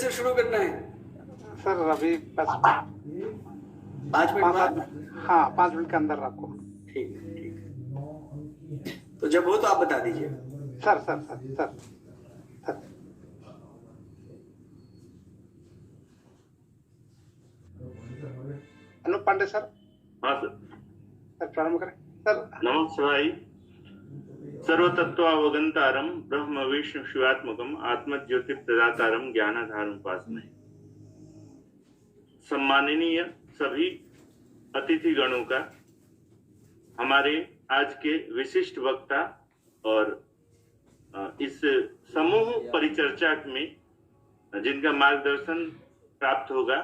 से शुरू करना है सर? अभी बस 5 मिनट बाद। हाँ, 5 मिनट के अंदर रखो। ठीक है, ठीक है। तो जब हो तो आप बता दीजिए। Sir sir sir sir sir Anup Pandey sir. हाँ सर। सर प्रारंभ करें सर। नमः शिवाय। सर्वतत्वावगंतारम ब्रह्म विष्णु शिवात्मकम आत्मज्योति प्रदातारम ज्ञानाधारम उपासमहे। सम्माननीय सभी अतिथि गणों का, हमारे आज के विशिष्ट वक्ता और इस समूह परिचर्चा में जिनका मार्गदर्शन प्राप्त होगा,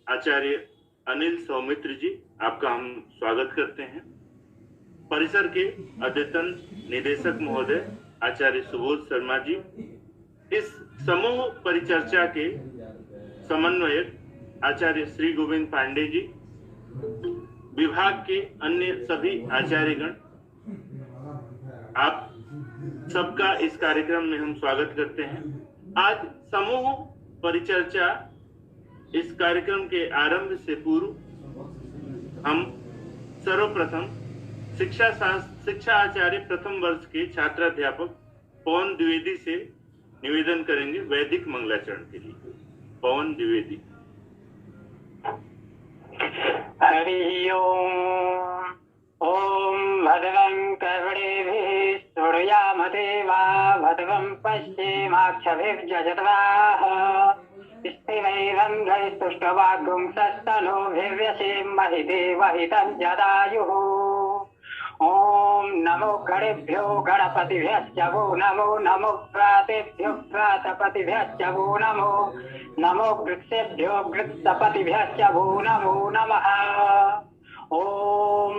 आचार्य अनिल सौमित्र जी, आपका हम स्वागत करते हैं। परिसर के अद्यतन निदेशक महोदय आचार्य सुबोध शर्मा जी, इस समूह परिचर्चा के समन्वयक आचार्य श्री गोविंद पांडे जी, विभाग के अन्य सभी आचार्यगण, आप सबका इस कार्यक्रम में हम स्वागत करते हैं। आज समूह परिचर्चा इस कार्यक्रम के आरंभ से पूर्व हम सर्वप्रथम शिक्षा आचार्य प्रथम वर्ष के छात्राध्यापक पवन द्विवेदी से निवेदन करेंगे वैदिक मंगलाचरण के लिए। पवन द्विवेदी। हरि ओम। ओम भद्रं कर्णेभिः शृणुयाम देवा भद्रं पश्येमाक्षभिर्यजत्राः स्थिरैरङ्गैः तुष्टवागुंसस्तनूभिर्व्यसेमहि देवहितं जदायुः। ओम नमो गणेभ्यो गणपतिभ्यश्च वो नमो, नमो प्रातेभ्यो प्रातपतिभ्यश्च वो नमो, नमो वृक्षेभ्यो वृक्षपतिभ्यश्च वो नमो नमः। ओम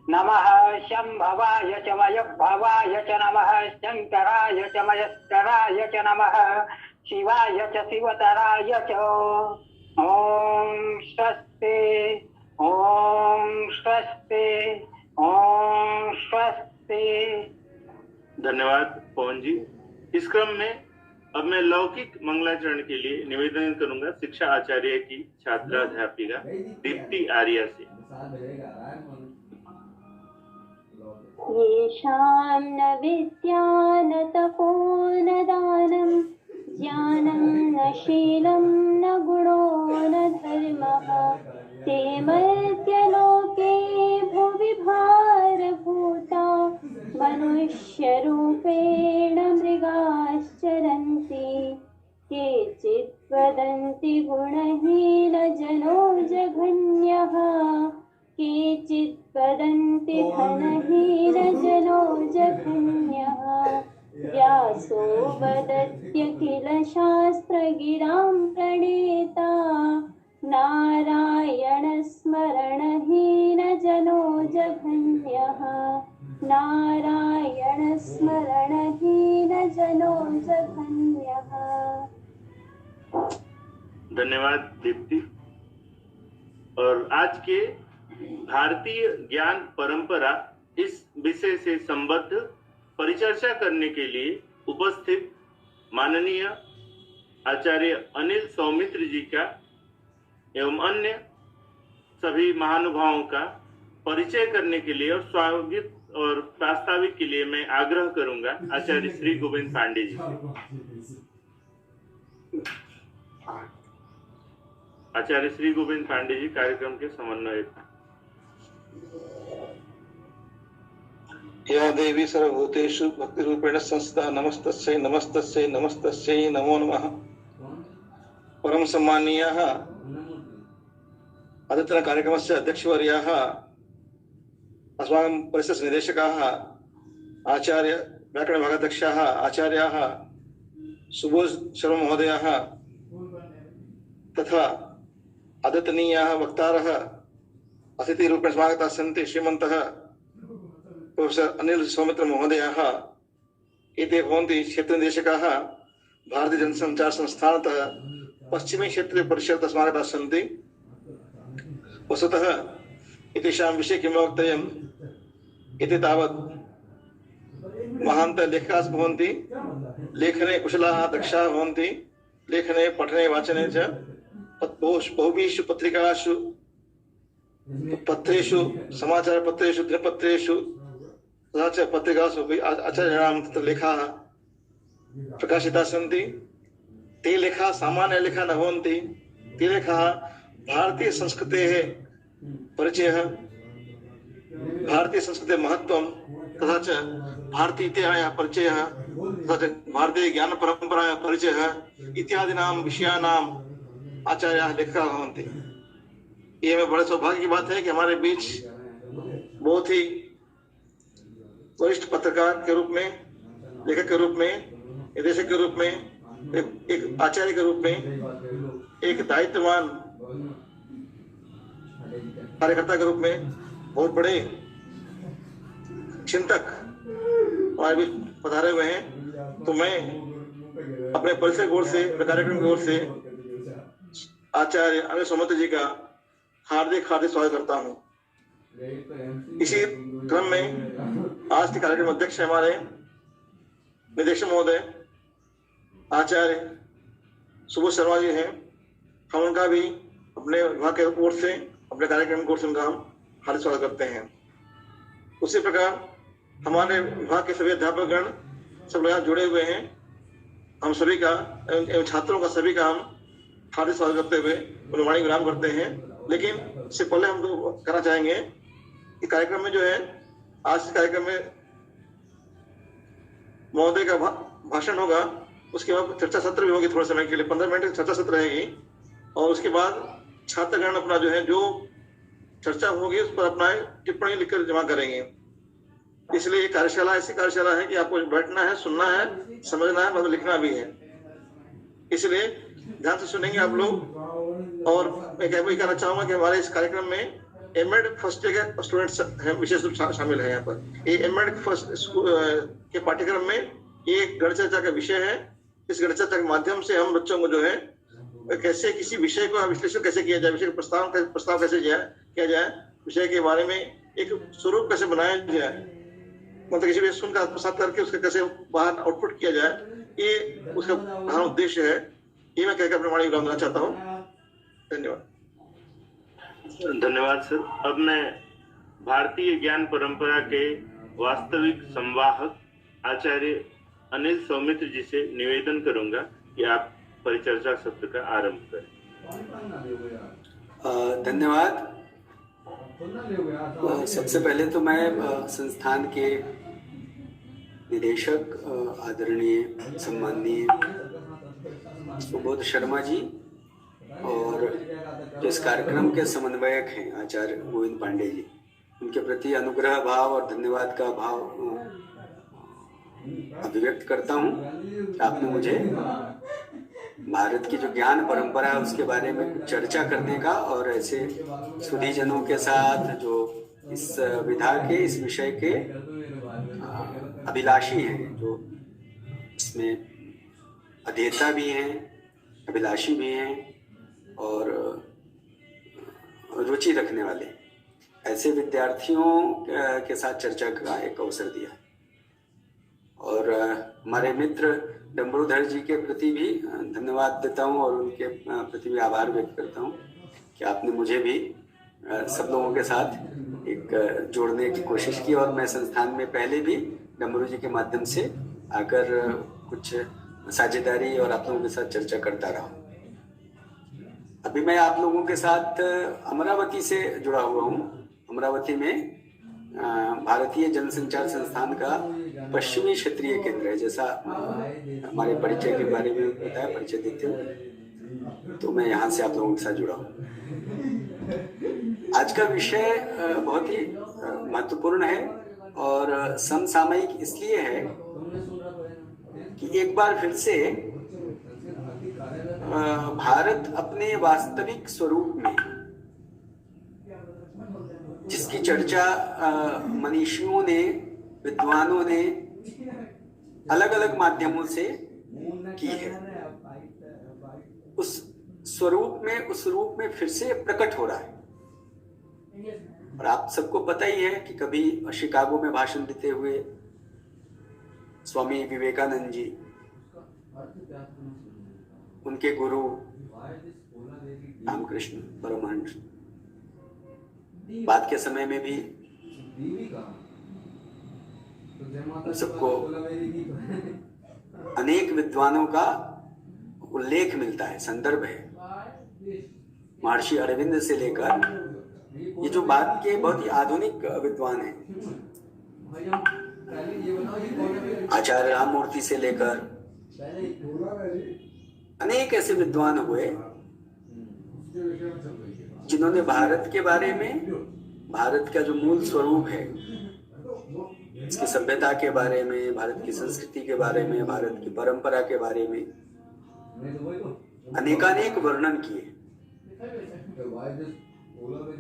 नमः शंभवाय च मयभवाय च नमः, शंकराय च मयस्कराय च नमः, शिवाय च शिवतराय च। ओम स्वस्ति, ओम स्वस्ति, ओम स्वस्ति। धन्यवाद पवन जी। इस क्रम में अब मैं लौकिक मंगलाचरण के लिए निवेदन करूंगा शिक्षा आचार्य की छात्राध्यापिका दीप्ति आर्या से। येषां न विद्या न तपो न दानं ज्ञानं न शीलं न गुणो न धर्मः ते मर्त्यलोके भुवि भारभूता मनुष्यरूपेण मृगाश्चरन्ति केचित् वदन्ति गुणहीनजनो जघन्यः केचित् वदन्ति धनहीनजनो जघन्यः व्यासो वदत्यखिल शास्त्रगिरां प्रणेता नारायण स्मरणहीनजनो जघन्यः नारायण स्मरणहीनजनो जघन्यः। धन्यवाद दीप्ति। और आज के भारतीय ज्ञान परंपरा इस विषय से संबद्ध परिचर्चा करने के लिए उपस्थित माननीय आचार्य अनिल सौमित्र जी का एवं अन्य सभी महानुभावों का परिचय करने के लिए और स्वागत और प्रास्ताविक के लिए मैं आग्रह करूंगा आचार्य श्री गोविंद पांडे जी से। आचार्य श्री गोविंद पांडे जी कार्यक्रम के समन्वयक। या देवी सर्वभूतेषु भक्ति रूपेण संस्थिता नमस्तस्यै नमस्तस्यै नमस्तस्यै नमो नमः। परम सम्मानीयाः अद्यतन कार्यक्रमस्य अध्यक्षवर्याः अस्माकं परिसरस्य निदेशकाः आचार्य व्याकरण विभागाध्यक्षाः आचार्याः सुबोध शर्मा महोदयाः तथा अद्यतनीयाः वक्तारः अतिथिरूपेण समागताः सन्ति श्रीमन्तः प्रोफेसर अनिल सौमित्र महोदयाः। एते भवन्ति क्षेत्रनिदेशकाः भारतीय जनसञ्चार संस्थानतः पश्चिमी क्षेत्रीय परिषदतः समागताः सन्ति। वस्तुतः एतेषां विषये किं वक्तव्यम्, एते तावत् महान्तः लेखकाः भवन्ति, लेखने कुशलाः दक्षाः भवन्ति, लेखने पठने वाचने च बहुभिषु पत्रिकासु पत्रेषु समाचारपत्रेषु दिनपत्रेषु तथा च पत्रिकासु अपि आचार्याणां तत्र लेखाः प्रकाशिताः सन्ति। ते लेखाः सामान्यलेखाः न भवन्ति। ते लेखाः भारतीयसंस्कृतेः परिचयः, भारतीयसंस्कृतेः महत्त्वं तथा च भारतीयतयाः परिचयः तथा च भारतीयज्ञानपरम्परायाः परिचयः इत्यादीनां विषयाणाम् आचार्याः लेखकाः भवन्ति। ये हमें बड़े सौभाग्य की बात है कि हमारे बीच बहुत ही वरिष्ठ पत्रकार के रूप में, लेखक के रूप में, निदेशक के रूप में, एक आचार्य के रूप में, एक दायित्ववान कार्यकर्ता के रूप में बहुत बड़े चिंतक हमारे बीच पधारे हुए हैं। तो मैं अपने परिसर की ओर से, अपने कार्यक्रम की ओर से आचार्य अनिल सोमवंत जी का हार्दिक स्वागत करता हूँ। इसी क्रम में आज के कार्यक्रम अध्यक्ष हमारे निदेशक महोदय आचार्य सुबोध शर्मा जी हैं। हम उनका भी अपने विभाग के ओर से, अपने कार्यक्रम की ओर से उनका हम हार्दिक स्वागत करते हैं। उसी प्रकार हमारे विभाग के सभी अध्यापकगण सब यहाँ जुड़े हुए हैं। हम सभी का एवं छात्रों का सभी का हम हार्दिक स्वागत करते हुए उन्हें वाणी विराम करते हैं। लेकिन इससे पहले हम तो कहना चाहेंगे कि कार्यक्रम में जो है, आज के कार्यक्रम में महोदय का भाषण होगा, उसके बाद चर्चा सत्र भी होगी थोड़े समय के लिए, 15 मिनट की चर्चा सत्र रहेगी। और उसके बाद छात्रगण अपना जो है, जो चर्चा होगी उस पर अपना टिप्पणी लिखकर जमा करेंगे। इसलिए ये कार्यशाला ऐसी कार्यशाला है कि आपको बैठना है, सुनना है, समझना है, मतलब लिखना भी है। इसलिए ध्यान से सुनेंगे आप लोग। और मैं कहना चाहूंगा कि हमारे इस कार्यक्रम में एमएड फर्स्ट ईयर के स्टूडेंट्स हैं, विशेष रूप से शामिल है यहाँ पर। ये एमएड फर्स्ट के पाठ्यक्रम में ये गण चर्चा का विषय है। इस गण चर्चा के माध्यम से हम बच्चों को जो है, कैसे किसी विषय का विश्लेषण कैसे किया जाए, विषय का प्रस्ताव कैसे किया जाए, विषय के बारे में एक स्वरूप कैसे बनाया जाए, मतलब किसी भी सुनकर आत्मसात करके उसका कैसे बाहर आउटपुट किया जाए, ये उसका प्रधान उद्देश्य है। ये मैं कहकर अपने वाणी विराम देना चाहता हूँ। धन्यवाद। धन्यवाद सर। अब मैं भारतीय ज्ञान परंपरा के वास्तविक संवाहक आचार्य अनिल सौमित्र जी से निवेदन करूंगा कि आप परिचर्चा सत्र का आरंभ करें। धन्यवाद। सबसे पहले तो मैं संस्थान के निदेशक आदरणीय सम्माननीय सुबोध शर्मा जी और जो इस कार्यक्रम के समन्वयक हैं आचार्य गोविंद पांडे जी, उनके प्रति अनुग्रह भाव और धन्यवाद का भाव अभिव्यक्त करता हूँ कि आपने मुझे भारत की जो ज्ञान परंपरा है उसके बारे में कुछ चर्चा करने का, और ऐसे सुधीजनों के साथ जो इस विधा के, इस विषय के अभिलाषी हैं, जो इसमें अध्येता भी हैं, अभिलाषी भी हैं और रुचि रखने वाले, ऐसे विद्यार्थियों के साथ चर्चा का एक अवसर दिया। और हमारे मित्र डम्बरूधर जी के प्रति भी धन्यवाद देता हूँ और उनके प्रति भी आभार व्यक्त करता हूँ कि आपने मुझे भी सब लोगों के साथ एक जोड़ने की कोशिश की। और मैं संस्थान में पहले भी डम्बरू जी के माध्यम से आकर कुछ साझेदारी और आप लोगों के साथ चर्चा करता रहा। अभी मैं आप लोगों के साथ अमरावती से जुड़ा हुआ हूँ। अमरावती में भारतीय जनसंचार संस्थान का पश्चिमी क्षेत्रीय केंद्र है। जैसा हमारे परिचय के बारे में बताया, परिचय देते हुए, तो मैं यहाँ से आप लोगों के साथ जुड़ा हूँ। आज का विषय बहुत ही महत्वपूर्ण है और समसामयिक इसलिए है कि एक बार फिर से भारत अपने वास्तविक स्वरूप में, जिसकी चर्चा मनीषियों ने, विद्वानों ने अलग अलग माध्यमों से की है, उस स्वरूप में, उस रूप में फिर से प्रकट हो रहा है। और आप सबको पता ही है कि कभी शिकागो में भाषण देते हुए स्वामी विवेकानंद जी उनके गुरु रामकृष्ण परमहंस, बाद के समय में भी उन सबको अनेक विद्वानों का उल्लेख मिलता है, संदर्भ है। महर्षि अरविंद से लेकर ये जो बाद के बहुत ही आधुनिक विद्वान हैं, आचार्य राममूर्ति से लेकर अनेक ऐसे विद्वान हुए जिन्होंने भारत के बारे में, भारत का जो मूल स्वरूप है, इसकी सभ्यता के बारे में, भारत की संस्कृति के बारे में, भारत की परंपरा के बारे में अनेकानेक वर्णन किए।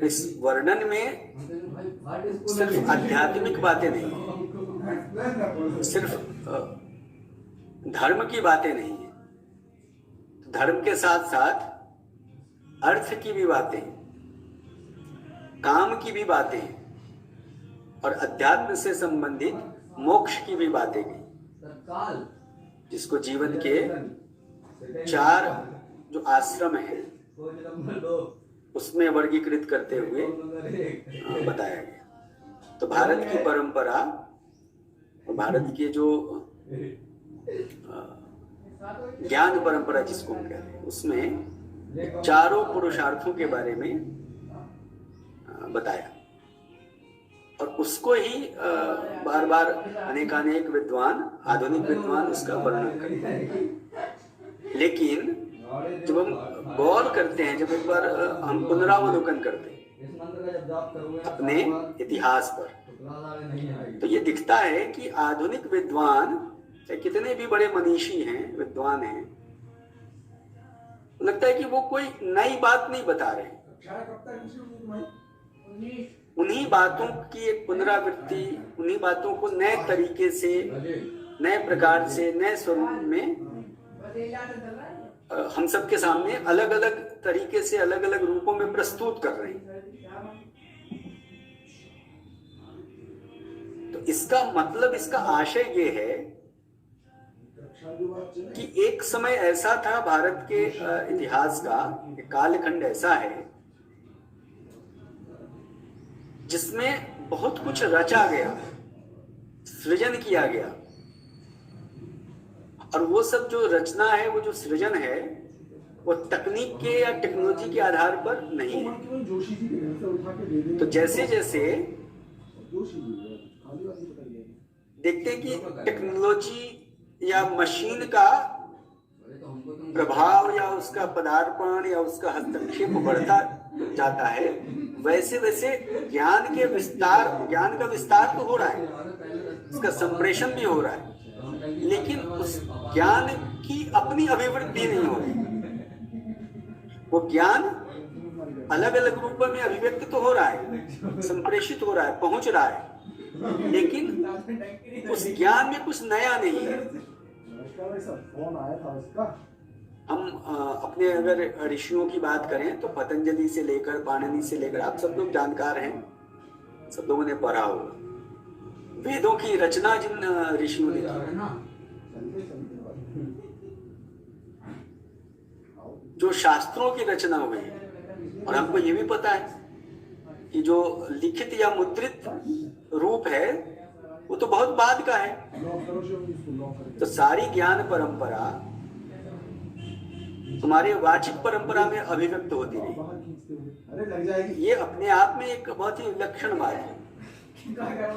इस वर्णन में सिर्फ आध्यात्मिक बातें नहीं, सिर्फ धर्म की बातें नहीं है, धर्म के साथ साथ अर्थ की भी बातें, काम की भी बातें और अध्यात्म से संबंधित मोक्ष की भी बातें की, जिसको जीवन के 4 जो आश्रम है उसमें वर्गीकृत करते हुए बताया गया। तो भारत की परंपरा और भारत के जो ज्ञान परंपरा जिसको हम कहते हैं, उसमें 4 पुरुषार्थों के बारे में बताया और उसको ही बार बार अनेकानेक विद्वान, आधुनिक विद्वान उसका वर्णन करते हैं। लेकिन जब हम गौर करते हैं, जब एक बार हम पुनरावलोकन करते हैं अपने इतिहास पर, तो ये दिखता है कि आधुनिक विद्वान चाहे कितने भी बड़े मनीषी हैं, विद्वान हैं, लगता है कि वो कोई नई बात नहीं बता रहे, उन्हीं बातों की एक पुनरावृत्ति, उन्हीं बातों को नए तरीके से, नए प्रकार से, नए स्वरूप में हम सबके सामने अलग अलग तरीके से, अलग अलग रूपों में प्रस्तुत कर रहे हैं। तो इसका मतलब, इसका आशय ये है कि एक समय ऐसा था भारत के इतिहास का, एक कालखंड ऐसा है जिसमें बहुत कुछ रचा गया, सृजन किया गया, और वो सब जो रचना है, वो जो सृजन है, वो तकनीक के या टेक्नोलॉजी के आधार पर नहीं है। तो जैसे जैसे देखते हैं कि टेक्नोलॉजी या मशीन का प्रभाव या उसका पदार्पण या उसका हस्तक्षेप बढ़ता जाता है, वैसे वैसे ज्ञान के विस्तार, ज्ञान का विस्तार तो हो रहा है, उसका संप्रेषण भी हो रहा है, लेकिन उस ज्ञान की अपनी अभिवृद्धि नहीं हो रही। वो ज्ञान अलग अलग रूपों में अभिव्यक्त तो हो रहा है, संप्रेषित हो रहा है, पहुंच रहा है, लेकिन उस ज्ञान में कुछ नया नहीं है। हम अपने अगर ऋषियों की बात करें तो पतंजलि से लेकर पाणिनि से लेकर, आप सब लोग जानकार हैं, सब लोगों ने पढ़ा होगा, वेदों की रचना जिन ऋषियों ने की, जो शास्त्रों की रचना हुई, और हमको ये भी पता है कि जो लिखित या मुद्रित रूप है वो तो बहुत बाद का है। तो सारी ज्ञान परंपरा तुम्हारे वाचिक परंपरा में अभिव्यक्त होती रही। ये अपने आप में एक बहुत ही विलक्षण बात है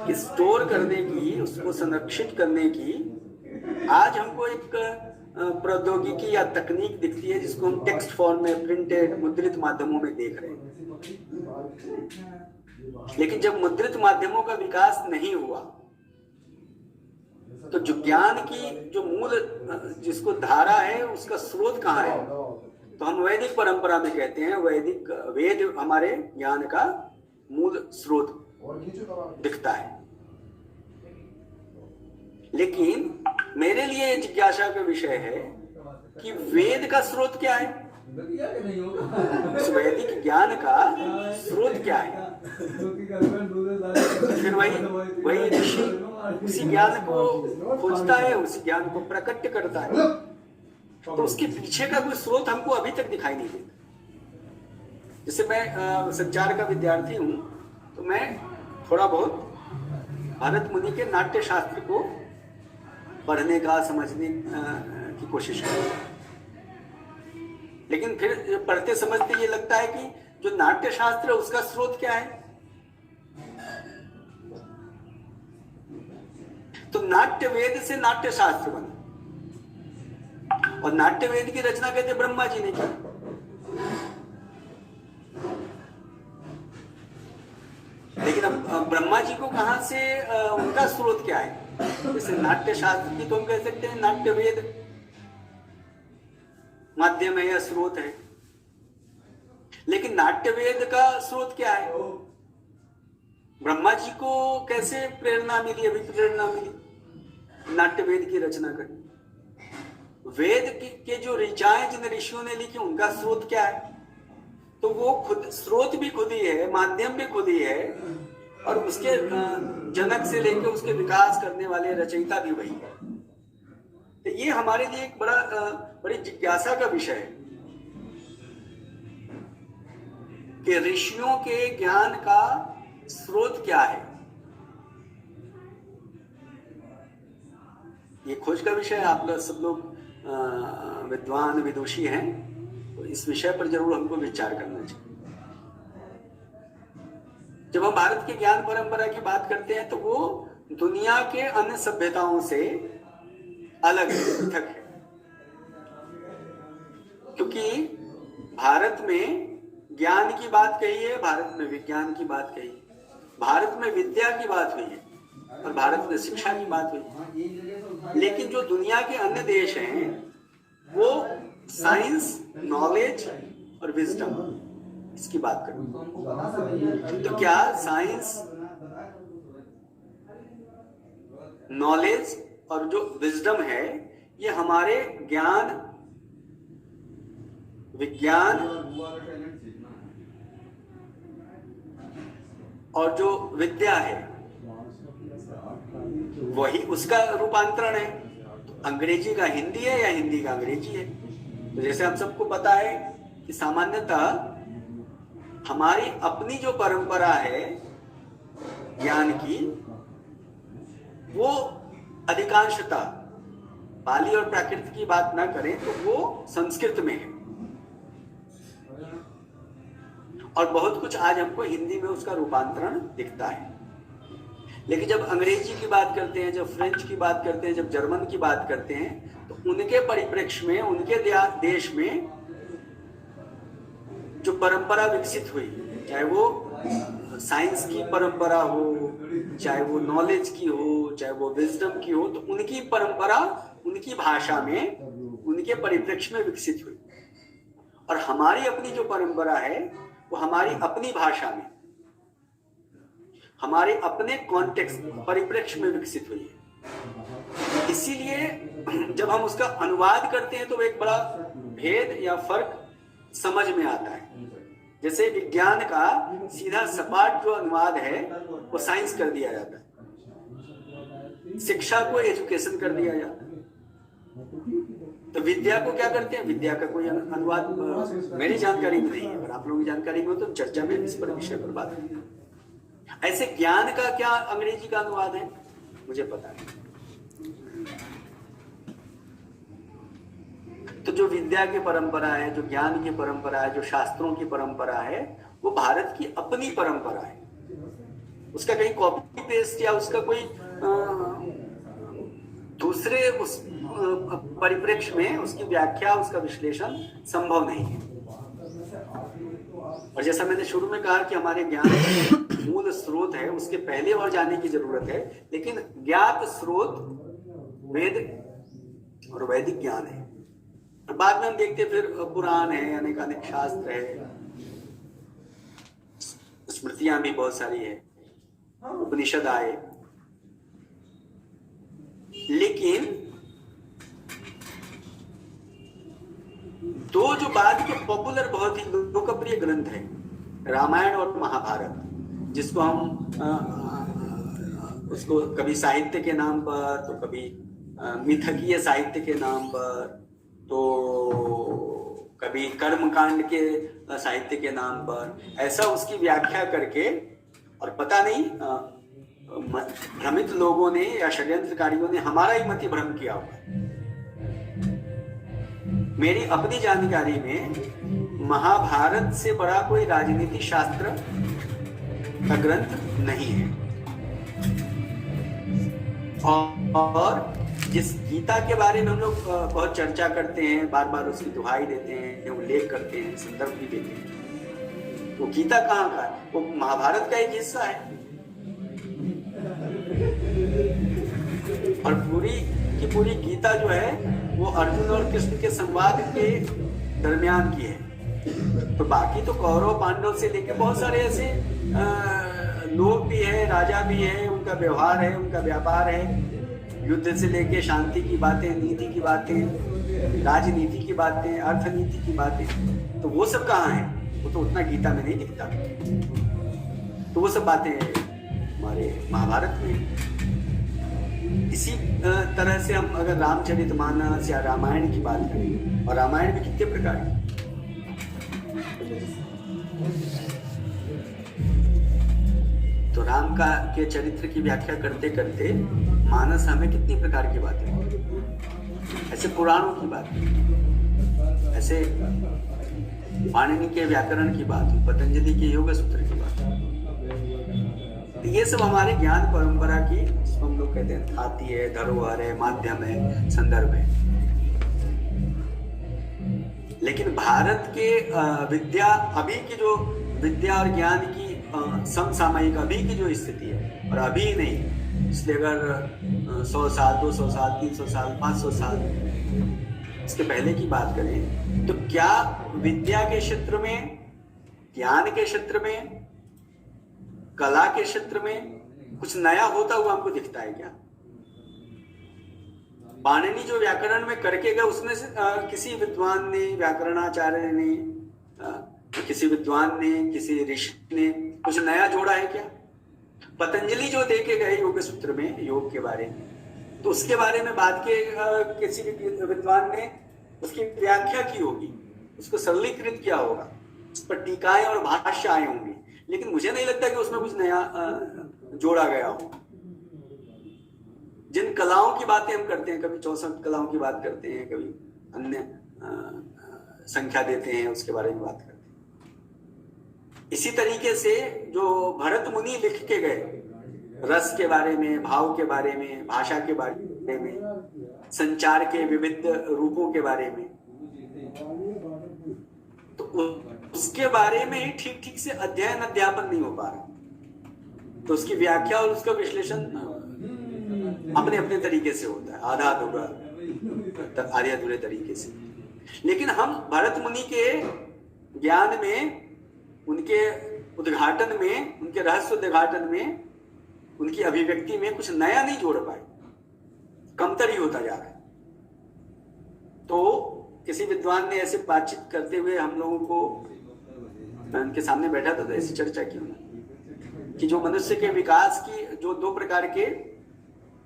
कि स्टोर करने की, उसको संरक्षित करने की आज हमको एक प्रौद्योगिकी या तकनीक दिखती है, जिसको हम टेक्स्ट फॉर्म में, प्रिंटेड, मुद्रित माध्यमों में देख रहे हैं। लेकिन जब मुद्रित माध्यमों का विकास नहीं हुआ, तो जो ज्ञान की जो मूल जिसको धारा है, उसका स्रोत कहाँ है? तो हम वैदिक परंपरा में कहते हैं, वैदिक वेद हमारे ज्ञान का मूल स्रोत दिखता है। लेकिन मेरे लिए जिज्ञासा का विषय है कि वेद का स्रोत क्या है, उस वैदिक ज्ञान का स्रोत क्या है। फिर वही ऋषि उसी ज्ञान को खोजता है, उसी ज्ञान को प्रकट करता है। तो उसके पीछे का कोई स्रोत हमको अभी तक दिखाई नहीं देता। जैसे मैं संचार का विद्यार्थी हूं, तो मैं थोड़ा बहुत भरत मुनि के नाट्य शास्त्र को पढ़ने का, समझने की कोशिश करता हूं। लेकिन फिर पढ़ते समझते ये लगता है कि जो नाट्य शास्त्र है उसका स्रोत क्या है। तो नाट्य वेद से नाट्य शास्त्र बना, और नाट्य वेद की रचना कहते ब्रह्मा जी ने की। लेकिन अब ब्रह्मा जी को कहां से, उनका स्रोत क्या है। जैसे नाट्य शास्त्र की तो हम कह सकते हैं नाट्य वेद माध्यम है या स्रोत है, लेकिन नाट्य वेद का स्रोत क्या है। ब्रह्मा जी को कैसे प्रेरणा मिली, अभिप्रेरणा मिली नाट्य वेद की रचना करने। वेद के जो ऋचाएं जिन ऋषियों ने लिखी उनका स्रोत क्या है। तो वो खुद स्रोत भी खुद ही है, माध्यम भी खुद ही है, और उसके जनक से लेकर उसके विकास करने वाले रचयिता भी वही है। तो ये हमारे लिए एक बड़ी जिज्ञासा का विषय है कि ऋषियों के ज्ञान का स्रोत क्या है। ये खोज का विषय है। आप लोग सब लोग विद्वान विदुषी हैं, तो इस विषय पर जरूर हमको विचार करना चाहिए। जब हम भारत की ज्ञान परंपरा की बात करते हैं तो वो दुनिया के अन्य सभ्यताओं से अलग पृथक है, क्योंकि भारत में ज्ञान की बात कही है, भारत में विज्ञान की बात कही है, भारत में विद्या की बात हुई है, और भारत में शिक्षा की बात हुई है। लेकिन जो दुनिया के अन्य देश हैं वो साइंस, नॉलेज और विजडम, इसकी बात करें। तो क्या साइंस, नॉलेज और जो विजडम है ये हमारे ज्ञान, विज्ञान और जो विद्या है वही उसका रूपांतरण है। तो अंग्रेजी का हिंदी है या हिंदी का अंग्रेजी है। तो जैसे हम सबको पता है कि सामान्यतः हमारी अपनी जो परंपरा है ज्ञान की, वो अधिकांशतः पाली और प्राकृत की बात ना करें तो वो संस्कृत में है, और बहुत कुछ आज हमको हिंदी में उसका रूपांतरण दिखता है। लेकिन जब अंग्रेजी की बात करते हैं, जब फ्रेंच की बात करते हैं, जब जर्मन की बात करते हैं, तो उनके परिप्रेक्ष्य में, उनके देश में जो परंपरा विकसित हुई, चाहे वो साइंस की परंपरा हो, चाहे वो नॉलेज की हो, चाहे वो विजडम की हो, तो उनकी परंपरा उनकी भाषा में, उनके परिप्रेक्ष्य में विकसित हुई। और हमारी अपनी जो परंपरा है वो हमारी अपनी भाषा में, हमारे अपने कॉन्टेक्स्ट, परिप्रेक्ष्य में विकसित हुई है। इसीलिए जब हम उसका अनुवाद करते हैं तो एक बड़ा भेद या फर्क समझ में आता है। जैसे विज्ञान का सीधा सपाट जो अनुवाद है वो साइंस कर दिया जाता है, शिक्षा को एजुकेशन कर दिया जाता है। तो विद्या को क्या करते हैं, विद्या का कोई अनुवाद मेरी जानकारी में नहीं है, अगर आप लोगों की जानकारी में हो तो चर्चा में इस पर विषय पर बात करें। ऐसे ज्ञान का क्या अंग्रेजी का अनुवाद है मुझे पता नहीं। तो जो विद्या की परंपरा है, जो ज्ञान की परंपरा है, जो शास्त्रों की परंपरा है, वो भारत की अपनी परंपरा है। उसका कहीं कॉपी पेस्ट या उसका कोई दूसरे उस परिप्रेक्ष्य में उसकी व्याख्या, उसका विश्लेषण संभव नहीं है। और जैसा मैंने शुरू में कहा कि हमारे ज्ञान मूल स्रोत है, उसके पहले और जाने की जरूरत है। लेकिन ज्ञात स्रोत वेद और वैदिक ज्ञान है, और बाद में हम देखते फिर पुराण है, अनेक शास्त्र है, स्मृतियां भी बहुत सारी है, उपनिषद आए। लेकिन दो जो बाद के पॉपुलर, बहुत ही लोकप्रिय ग्रंथ है, रामायण और महाभारत, जिसको हम उसको कभी साहित्य के नाम पर, तो कभी मिथकीय साहित्य के नाम पर, तो कभी कर्मकांड के साहित्य के नाम पर ऐसा उसकी व्याख्या करके, और पता नहीं भ्रमित लोगों ने या षड्यंत्रकारियों ने हमारा ही मति भ्रम किया हुआ। मेरी अपनी जानकारी में महाभारत से बड़ा कोई राजनीति शास्त्र का ग्रंथ नहीं है। और जिस गीता के बारे में हम लोग बहुत चर्चा करते हैं, बार बार उसकी दुहाई देते हैं, उल्लेख करते हैं, संदर्भ भी देते हैं, वो गीता कहाँ का है? वो महाभारत का एक हिस्सा है। और पूरी की पूरी गीता जो है वो अर्जुन और कृष्ण के संवाद के दरमियान की है। तो बाकी तो कौरव पांडव से लेकर बहुत सारे ऐसे लोग भी है, राजा भी है, उनका व्यवहार है, उनका व्यापार है, युद्ध से लेके शांति की बातें, नीति की बातें, राजनीति की बातें, अर्थनीति की बातें, तो वो सब कहाँ है? वो तो उतना गीता में नहीं दिखता। तो वो सब बातें हमारे महाभारत में। इसी तरह से हम अगर रामचरितमानस या रामायण की बात करें, और रामायण भी कितने प्रकार की, तो राम के चरित्र की व्याख्या करते करते मानस हमें कितनी प्रकार की बातें, ऐसे पुराणों की बात, ऐसे पाणिनि के व्याकरण की बात, पतंजलि के योग सूत्र की बात। तो ये सब हमारे ज्ञान परंपरा की, जिसको हम लोग कहते हैं धाती है, धरोहर है, माध्यम है, संदर्भ है। लेकिन भारत के विद्या, अभी की जो विद्या और ज्ञान की समसामयिक अभी की जो स्थिति है, और अभी नहीं, इसलिए अगर 100 साल, 200 साल, 300 साल, 500 साल इसके पहले की बात करें, तो क्या विद्या के क्षेत्र में, ज्ञान के क्षेत्र में, कला के क्षेत्र में कुछ नया होता हुआ हमको दिखता है क्या? पाणिनि जो व्याकरण में करके गए, उसमें से किसी विद्वान ने, व्याकरणाचार्य ने, किसी विद्वान ने, किसी ऋषि ने कुछ नया जोड़ा है क्या? पतंजलि जो दे के गए योग सूत्र में, योग के बारे में, तो उसके बारे में बात के किसी विद्वान ने उसकी व्याख्या की होगी, उसको सरलीकृत किया होगा, उस पर टीकाएं और भाष्य आए होंगे, लेकिन मुझे नहीं लगता कि उसमें कुछ नया जोड़ा गया हो। जिन कलाओं की बातें हम करते हैं, कभी 64 कलाओं की बात करते हैं, कभी अन्य संख्या देते हैं, उसके बारे में बात करते हैं। इसी तरीके से जो भरत मुनि लिख के गए, रस के बारे में, भाव के बारे में, भाषा के बारे में, संचार के विविध रूपों के बारे में, तो उसके बारे में ठीक ठीक से अध्ययन अध्यापन नहीं हो पा रहा। तो उसकी व्याख्या और उसका विश्लेषण अपने अपने तरीके से होता है, आधा अधूरा, आधे अधूरे तरीके से। लेकिन हम भरत मुनि के ज्ञान में, उनके उद्घाटन में, उनके रहस्य उद्घाटन में, उनकी अभिव्यक्ति में कुछ नया नहीं जोड़ पाए, कमतर ही होता जा रहा है। तो किसी विद्वान ने ऐसे बातचीत करते हुए हम लोगों को, मैं उनके सामने बैठा था, तो ऐसी चर्चा की उन्होंने कि जो मनुष्य के विकास की जो 2 प्रकार के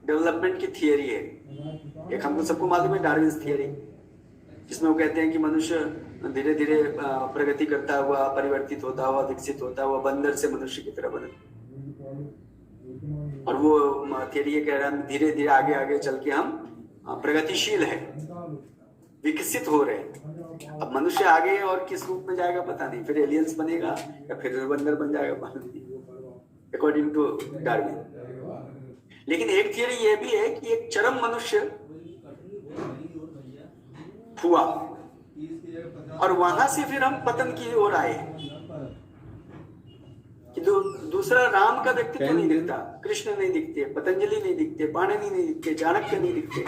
डेवलपमेंट की थियरी है, एक हमको सबको मालूम है डार्विन्स थियरी, जिसमें वो कहते हैं कि मनुष्य धीरे धीरे प्रगति करता हुआ, परिवर्तित होता हुआ, विकसित होता हुआ बंदर से मनुष्य की तरह बने। और वो थियरी ये कह रहा है धीरे धीरे आगे आगे चल के हम प्रगतिशील है, विकसित हो रहे हैं। अब मनुष्य आगे और किस रूप में जाएगा पता नहीं, फिर एलियंस बनेगा या फिर बंदर बन जाएगा, अकॉर्डिंग टू डार्विन। लेकिन एक थियरी ये भी है कि एक चरम मनुष्य हुआ और वहां से फिर हम पतन की ओर आए, कि दूसरा राम का व्यक्तित्व नहीं दिखता, कृष्ण नहीं दिखते, पतंजलि नहीं दिखते, पाणिनि नहीं दिखते, चाणक्य नहीं दिखते,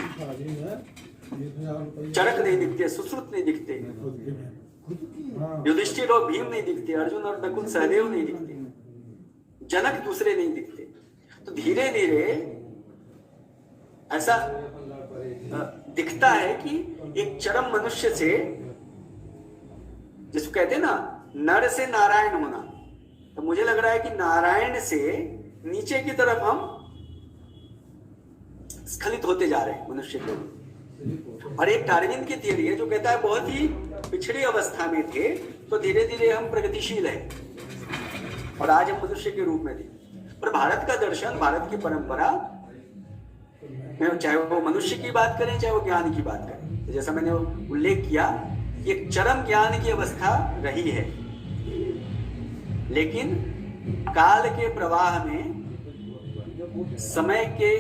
चरक नहीं दिखते, सुश्रुत नहीं दिखते, युधिष्ठिर और भीम नहीं दिखते, अर्जुन और नकुल सहदेव नहीं दिखते, जनक दूसरे नहीं दिखते। तो धीरे धीरे ऐसा दिखता है कि एक चरम मनुष्य से, जिसको कहते हैं ना नर से नारायण होना, तो मुझे लग रहा है कि नारायण से नीचे की तरफ हम स्खलित होते जा रहे हैं मनुष्य के। और एक डार्विन की थियरी है जो कहता है बहुत ही पिछड़ी अवस्था में थे तो धीरे धीरे हम प्रगतिशील हैं और आज हम मनुष्य के रूप में थे। पर भारत का दर्शन, भारत की परंपरा में चाहे वो मनुष्य की बात करें चाहे वो ज्ञान की बात करें, तो जैसा मैंने उल्लेख किया एक चरम ज्ञान की अवस्था रही है, लेकिन काल के प्रवाह में समय के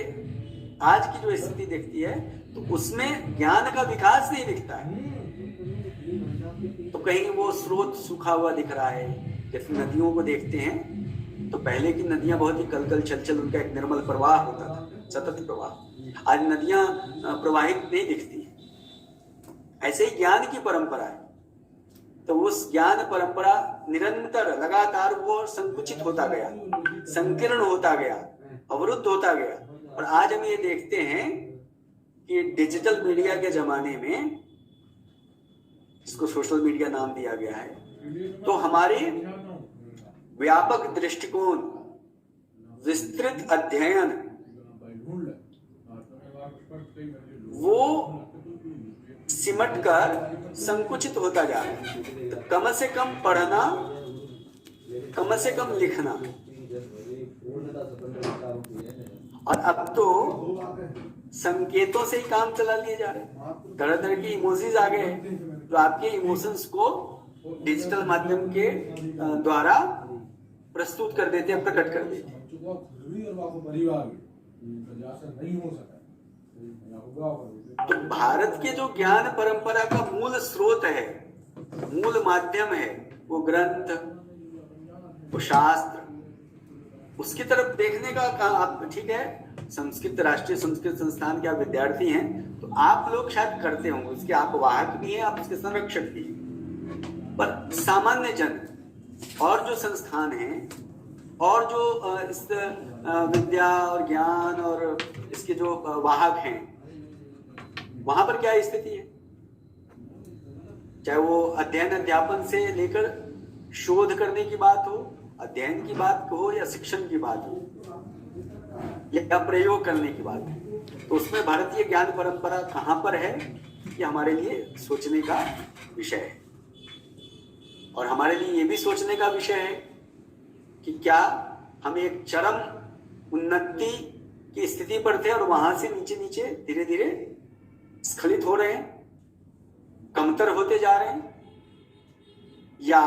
आज की जो स्थिति दिखती है तो उसमें ज्ञान का विकास नहीं दिखता है। तो कहीं वो स्रोत सूखा हुआ दिख रहा है। जैसे नदियों को देखते हैं तो पहले की नदियां बहुत ही कलकल चलचल, उनका एक निर्मल प्रवाह होता था, सतत प्रवाह। आज नदियां प्रवाहित नहीं दिखती हैं। ऐसे ही ज्ञान की परंपरा है, तो उस ज्ञान परंपरा निरंतर लगातार वो संकुचित होता गया, संकीर्ण होता गया, अवरुद्ध होता गया। और आज हम ये देखते हैं कि डिजिटल मीडिया के जमाने में, जिसको सोशल मीडिया नाम दिया गया है, तो हमारे व्यापक दृष्टिकोण, विस्तृत अध्ययन, वो सिमट कर संकुचित होता जा रहा है। तो कम से कम पढ़ना, कम से कम लिखना, और अब तो संकेतों से ही काम चला लिए जा रहे हैं। तरह तरह की इमोजीज आ गए हैं जो आपके इमोशंस को डिजिटल माध्यम के द्वारा प्रस्तुत कर देते हैं, प्रकट कर देते हैं। तो भारत के जो ज्ञान परंपरा का मूल स्रोत है, मूल माध्यम है, वो ग्रंथ, वो शास्त्र, उसकी तरफ देखने का आप ठीक है, संस्कृत, राष्ट्रीय संस्कृत संस्थान के आप विद्यार्थी हैं तो आप लोग शायद करते होंगे, उसके आप वाहक भी हैं, आप उसके संरक्षक भी हैं। पर सामान्य जन और जो संस्थान हैं और जो इस विद्या और ज्ञान और इसके जो वाहक हैं, वहां पर क्या स्थिति है? चाहे वो अध्ययन अध्यापन से लेकर शोध करने की बात हो, अध्ययन की बात हो, या शिक्षण की बात हो, या प्रयोग करने की बात हो, तो उसमें भारतीय ज्ञान परंपरा कहां पर है, ये हमारे लिए सोचने का विषय है। और हमारे लिए ये भी सोचने का विषय है कि क्या हम एक चरम उन्नति की स्थिति पर थे और वहां से नीचे नीचे धीरे धीरे स्खलित हो रहे हैं, कमतर होते जा रहे हैं, या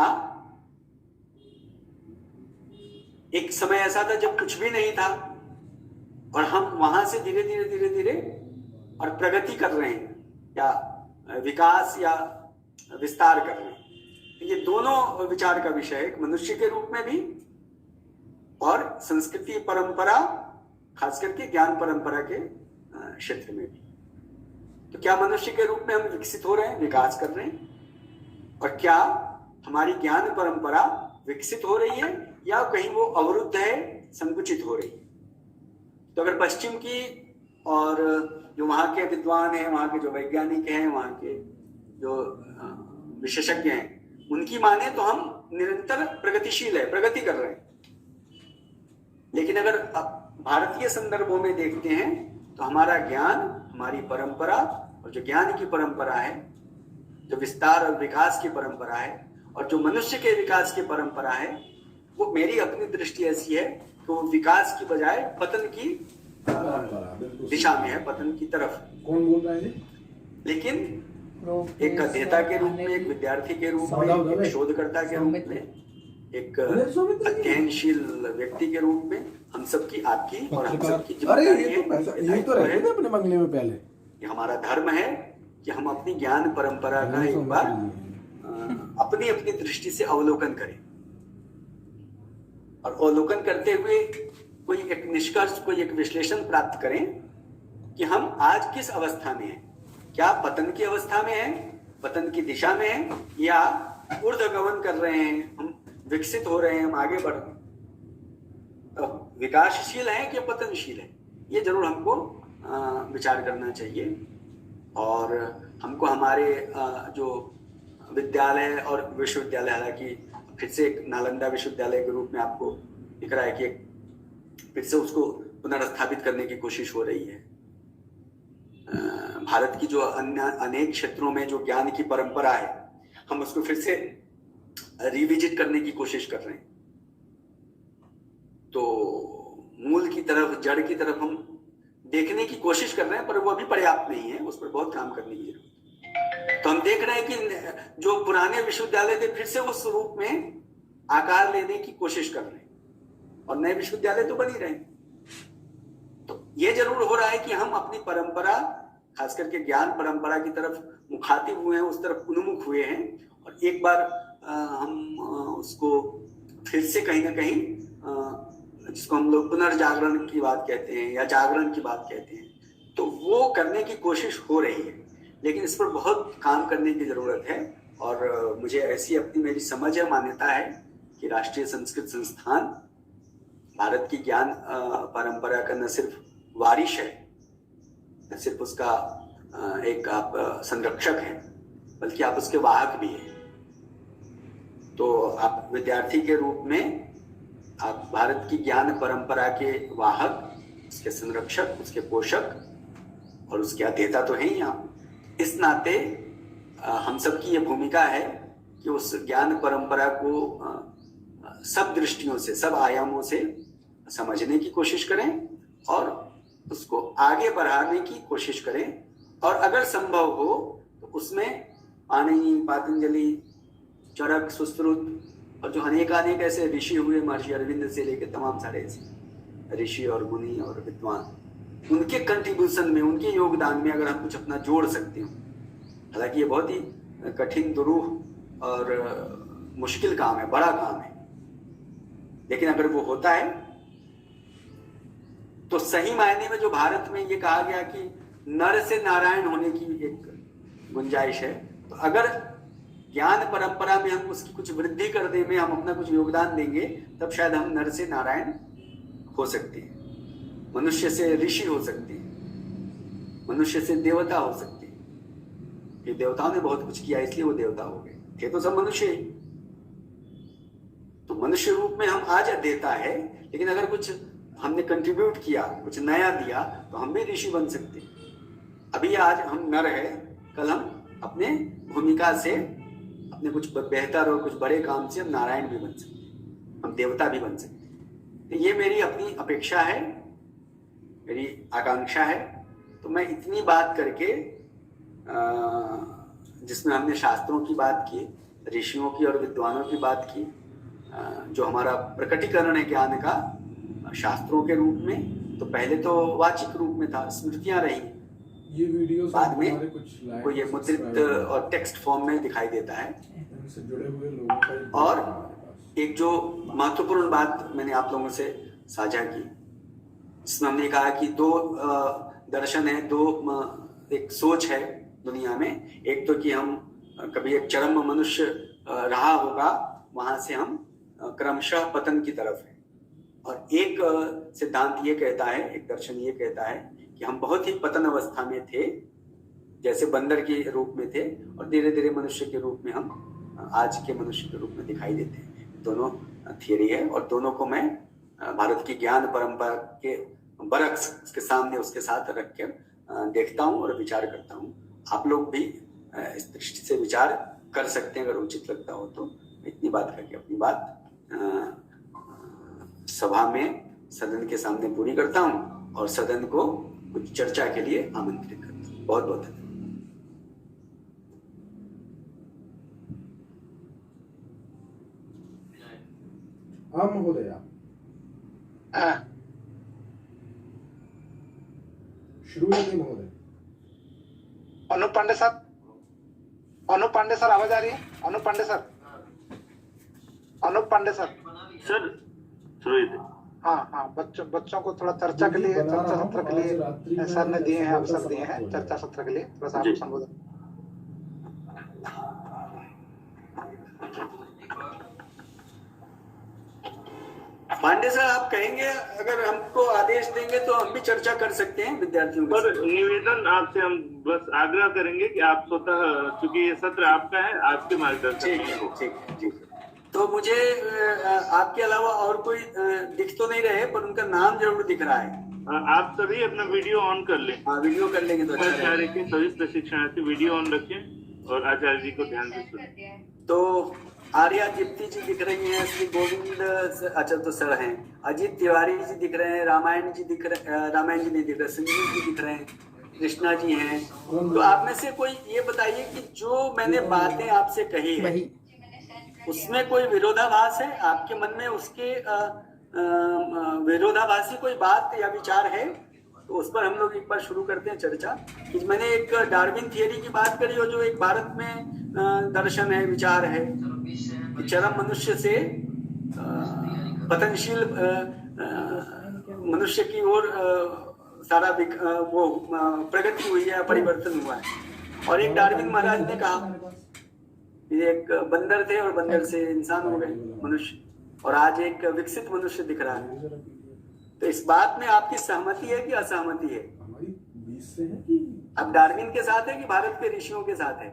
एक समय ऐसा था जब कुछ भी नहीं था और हम वहां से धीरे धीरे धीरे धीरे और प्रगति कर रहे हैं, या विकास या विस्तार कर रहे हैं। ये दोनों विचार का विषय है, मनुष्य के रूप में भी और संस्कृति परंपरा, खास करके ज्ञान परंपरा के क्षेत्र में भी। तो क्या मनुष्य के रूप में हम विकसित हो रहे हैं, विकास कर रहे हैं, और क्या हमारी ज्ञान परंपरा विकसित हो रही है या कहीं वो अवरुद्ध है, संकुचित हो रही है? तो अगर पश्चिम की और जो वहाँ के विद्वान हैं, वहाँ के जो वैज्ञानिक हैं, वहाँ के जो विशेषज्ञ हैं, उनकी माने तो हम निरंतर प्रगतिशील है, प्रगति कर रहे हैं। लेकिन अगर भारतीय संदर्भों में देखते हैं तो हमारा ज्ञान, हमारी परंपरा, और जो ज्ञान की परंपरा है, जो विस्तार और विकास की परंपरा है, और जो मनुष्य के विकास की परंपरा है, वो मेरी अपनी दृष्टि ऐसी है कि वो विकास की बजाय पतन की दिशा में है, पतन की तरफ। कौन बोल रहा है? लेकिन एक अध्येता के रूप में, एक विद्यार्थी के रूप में, एक शोधकर्ता के रूप में, एक अध्ययनशील व्यक्ति के रूप में हम सबकी, आपकी और हम सबकी जिम्मेदारी है, तो रहे थे अपने बंगले में पहले। ये हमारा धर्म है कि हम अपनी ज्ञान परंपरा का एक बार अपनी अपनी दृष्टि से अवलोकन करें, और अवलोकन करते हुए कोई एक निष्कर्ष, कोई एक विश्लेषण प्राप्त करें कि हम आज किस अवस्था में हैं। क्या पतन की अवस्था में है, पतन की दिशा में है, या ऊर्ध्वगमन कर रहे हैं, हम विकसित हो रहे हैं, हम आगे बढ़ रहे हैं, तो विकासशील है कि पतनशील है? ये जरूर हमको विचार करना चाहिए। और हमको हमारे जो विद्यालय और विश्वविद्यालय, हालांकि फिर से एक नालंदा विश्वविद्यालय के रूप में आपको दिख रहा है कि फिर से उसको पुनर्स्थापित करने की कोशिश हो रही है। भारत की जो अन्य अनेक क्षेत्रों में जो ज्ञान की परंपरा है, हम उसको फिर से रिविजिट करने की कोशिश कर रहे हैं। तो मूल की तरफ, जड़ की तरफ हम देखने की कोशिश कर रहे हैं, पर वो अभी पर्याप्त नहीं है, उस पर बहुत काम करने की जरूरत है। तो हम देख रहे हैं कि जो पुराने विश्वविद्यालय थे फिर से उस रूप में आकार लेने की कोशिश कर रहे हैं, और नए विश्वविद्यालय तो बन ही रहे हैं। तो ये जरूर हो रहा है कि हम अपनी परंपरा, खास करके ज्ञान परंपरा की तरफ मुखातिब हुए हैं, उस तरफ उन्मुख हुए हैं, और एक बार हम उसको फिर से कहीं ना कहीं, जिसको हम लोग पुनर्जागरण की बात कहते हैं या जागरण की बात कहते हैं, तो वो करने की कोशिश हो रही है। लेकिन इस पर बहुत काम करने की जरूरत है, और मुझे ऐसी अपनी मेरी समझ है, मान्यता है कि राष्ट्रीय संस्कृत संस्थान भारत की ज्ञान परंपरा का न सिर्फ वारिश है, न सिर्फ उसका एक आप संरक्षक है, बल्कि आप उसके वाहक भी हैं। तो आप विद्यार्थी के रूप में आप भारत की ज्ञान परंपरा के वाहक, उसके संरक्षक, उसके पोषक और उसके अध्येता तो हैं ही आप। इस नाते हम सबकी ये भूमिका है कि उस ज्ञान परंपरा को सब दृष्टियों से, सब आयामों से समझने की कोशिश करें और उसको आगे बढ़ाने की कोशिश करें, और अगर संभव हो तो उसमें पाणिनि, पातंजलि, चरक, सुश्रुत और जो अनेक ऐसे ऋषि हुए, महर्षि अरविंद से लेकर तमाम सारे ऐसे ऋषि और मुनि और विद्वान, उनके कंट्रीब्यूशन में, उनके योगदान में अगर हम कुछ अपना जोड़ सकते हो। हालांकि ये बहुत ही कठिन, दुरूह और मुश्किल काम है, बड़ा काम है, लेकिन अगर वो होता है तो सही मायने में जो भारत में ये कहा गया कि नर से नारायण होने की एक गुंजाइश है, तो अगर ज्ञान परंपरा में हम उसकी कुछ वृद्धि कर दें, में हम अपना कुछ योगदान देंगे, तब शायद हम नर से नारायण हो सकते हैं, मनुष्य से ऋषि हो सकते हैं, मनुष्य से देवता हो सकते हैं। ये देवताओं ने बहुत कुछ किया, इसलिए वो देवता हो गए, थे तो सब मनुष्य ही। तो मनुष्य रूप में हम आज देता है, लेकिन अगर कुछ हमने कंट्रीब्यूट किया, कुछ नया दिया, तो हम भी ऋषि बन सकते हैं। अभी आज हम नर है, कल हम अपने भूमिका से, अपने कुछ बेहतर और कुछ बड़े काम से हम नारायण भी बन सकते हैं, हम देवता भी बन सकते हैं। तो ये मेरी अपनी अपेक्षा है, मेरी आकांक्षा है। तो मैं इतनी बात करके, जिसमें हमने शास्त्रों की बात की, ऋषियों की और विद्वानों की बात की, जो हमारा प्रकटीकरण है ज्ञान का शास्त्रों के रूप में, तो पहले तो वाचिक रूप में था, स्मृतियां रही, ये वीडियो बाद में को ये मुद्रित और टेक्स्ट फॉर्म में दिखाई देता है। से जुड़े हुए लोगों का और एक जो महत्वपूर्ण बात मैंने आप लोगों से साझा की, जिसमें हमने कहा कि दो दर्शन है, दो एक सोच है दुनिया में। एक तो कि हम कभी एक चरम मनुष्य रहा होगा, वहां से हम क्रमशः पतन की तरफ है, और एक सिद्धांत ये कहता है, एक दर्शन ये कहता है कि हम बहुत ही पतन अवस्था में थे, जैसे बंदर के रूप में थे, और धीरे धीरे मनुष्य के रूप में हम आज के मनुष्य के रूप में दिखाई देते हैं। दोनों थियरी है, और दोनों को मैं भारत की ज्ञान परंपरा के बरक्स उसके सामने, उसके साथ रख कर देखता हूँ और विचार करता हूँ। आप लोग भी इस दृष्टि से विचार कर सकते हैं अगर उचित लगता हो तो। इतनी बात करके अपनी बात सभा में, सदन के सामने पूरी करता हूँ, और सदन को कुछ चर्चा के लिए आमंत्रित करता हूँ। बहुत बहुत धन्यवाद। हाँ महोदय, श्रूयते महोदय। अनुप पांडे सर, अनुप पांडे सर, आवाज आ रही है? Anup Pandey sir, Anup Pandey sir. Sir श्रूयते। हाँ हाँ, बच्चों को थोड़ा चर्चा के लिए, चर्चा सत्र के लिए सर ने दिए हैं, अवसर दिए हैं चर्चा सत्र के लिए, थोड़ा सा आप संबोधन। पांडे सर, आप कहेंगे, अगर हमको आदेश देंगे तो हम भी चर्चा कर सकते हैं विद्यार्थियों के साथ। निवेदन आपसे हम बस आग्रह करेंगे कि आप स्वतः, चूंकि ये सत्र आपका है, आपके मार्गदर्शन में। ठीक। तो मुझे आपके अलावा और कोई दिख तो नहीं रहे, पर उनका नाम जरूर दिख रहा है। आप सभी अपना वीडियो ऑन कर लें। हाँ, वीडियो कर लेंगे तो अच्छा रहेगा। आचार्य के सभी प्रशिक्षणार्थी वीडियो ऑन रखें और आचार्य जी को ध्यान से सुनें। तो आर्या दीप्ति जी दिख रही हैं, श्री गोविंद अच्छा तो सर हैं, अजीत तिवारी जी दिख रहे हैं, रामायण जी नहीं दिख रहे, संजीव जी दिख रहे हैं, कृष्णा जी हैं। तो आप में से कोई ये बताइए कि जो मैंने बातें आपसे कही है उसमें कोई विरोधाभास है आपके मन में, उसके विरोधाभासी कोई बात या विचार है? तो उस पर हम लोग एक बार शुरू करते हैं चर्चा। कि मैंने एक डार्विन थियरी की बात करी और जो एक भारत में दर्शन है, विचार है, चरम मनुष्य से पतनशील मनुष्य की ओर सारा वो प्रगति हुई है, परिवर्तन हुआ है। और एक डार्विन महाराज ने कहा एक बंदर थे और बंदर से इंसान हो गए मनुष्य, और आज एक विकसित मनुष्य दिख रहा है। तो इस बात में आपकी सहमति है कि असहमति है? अब डार्विन के साथ है कि भारत के ऋषियों के साथ है?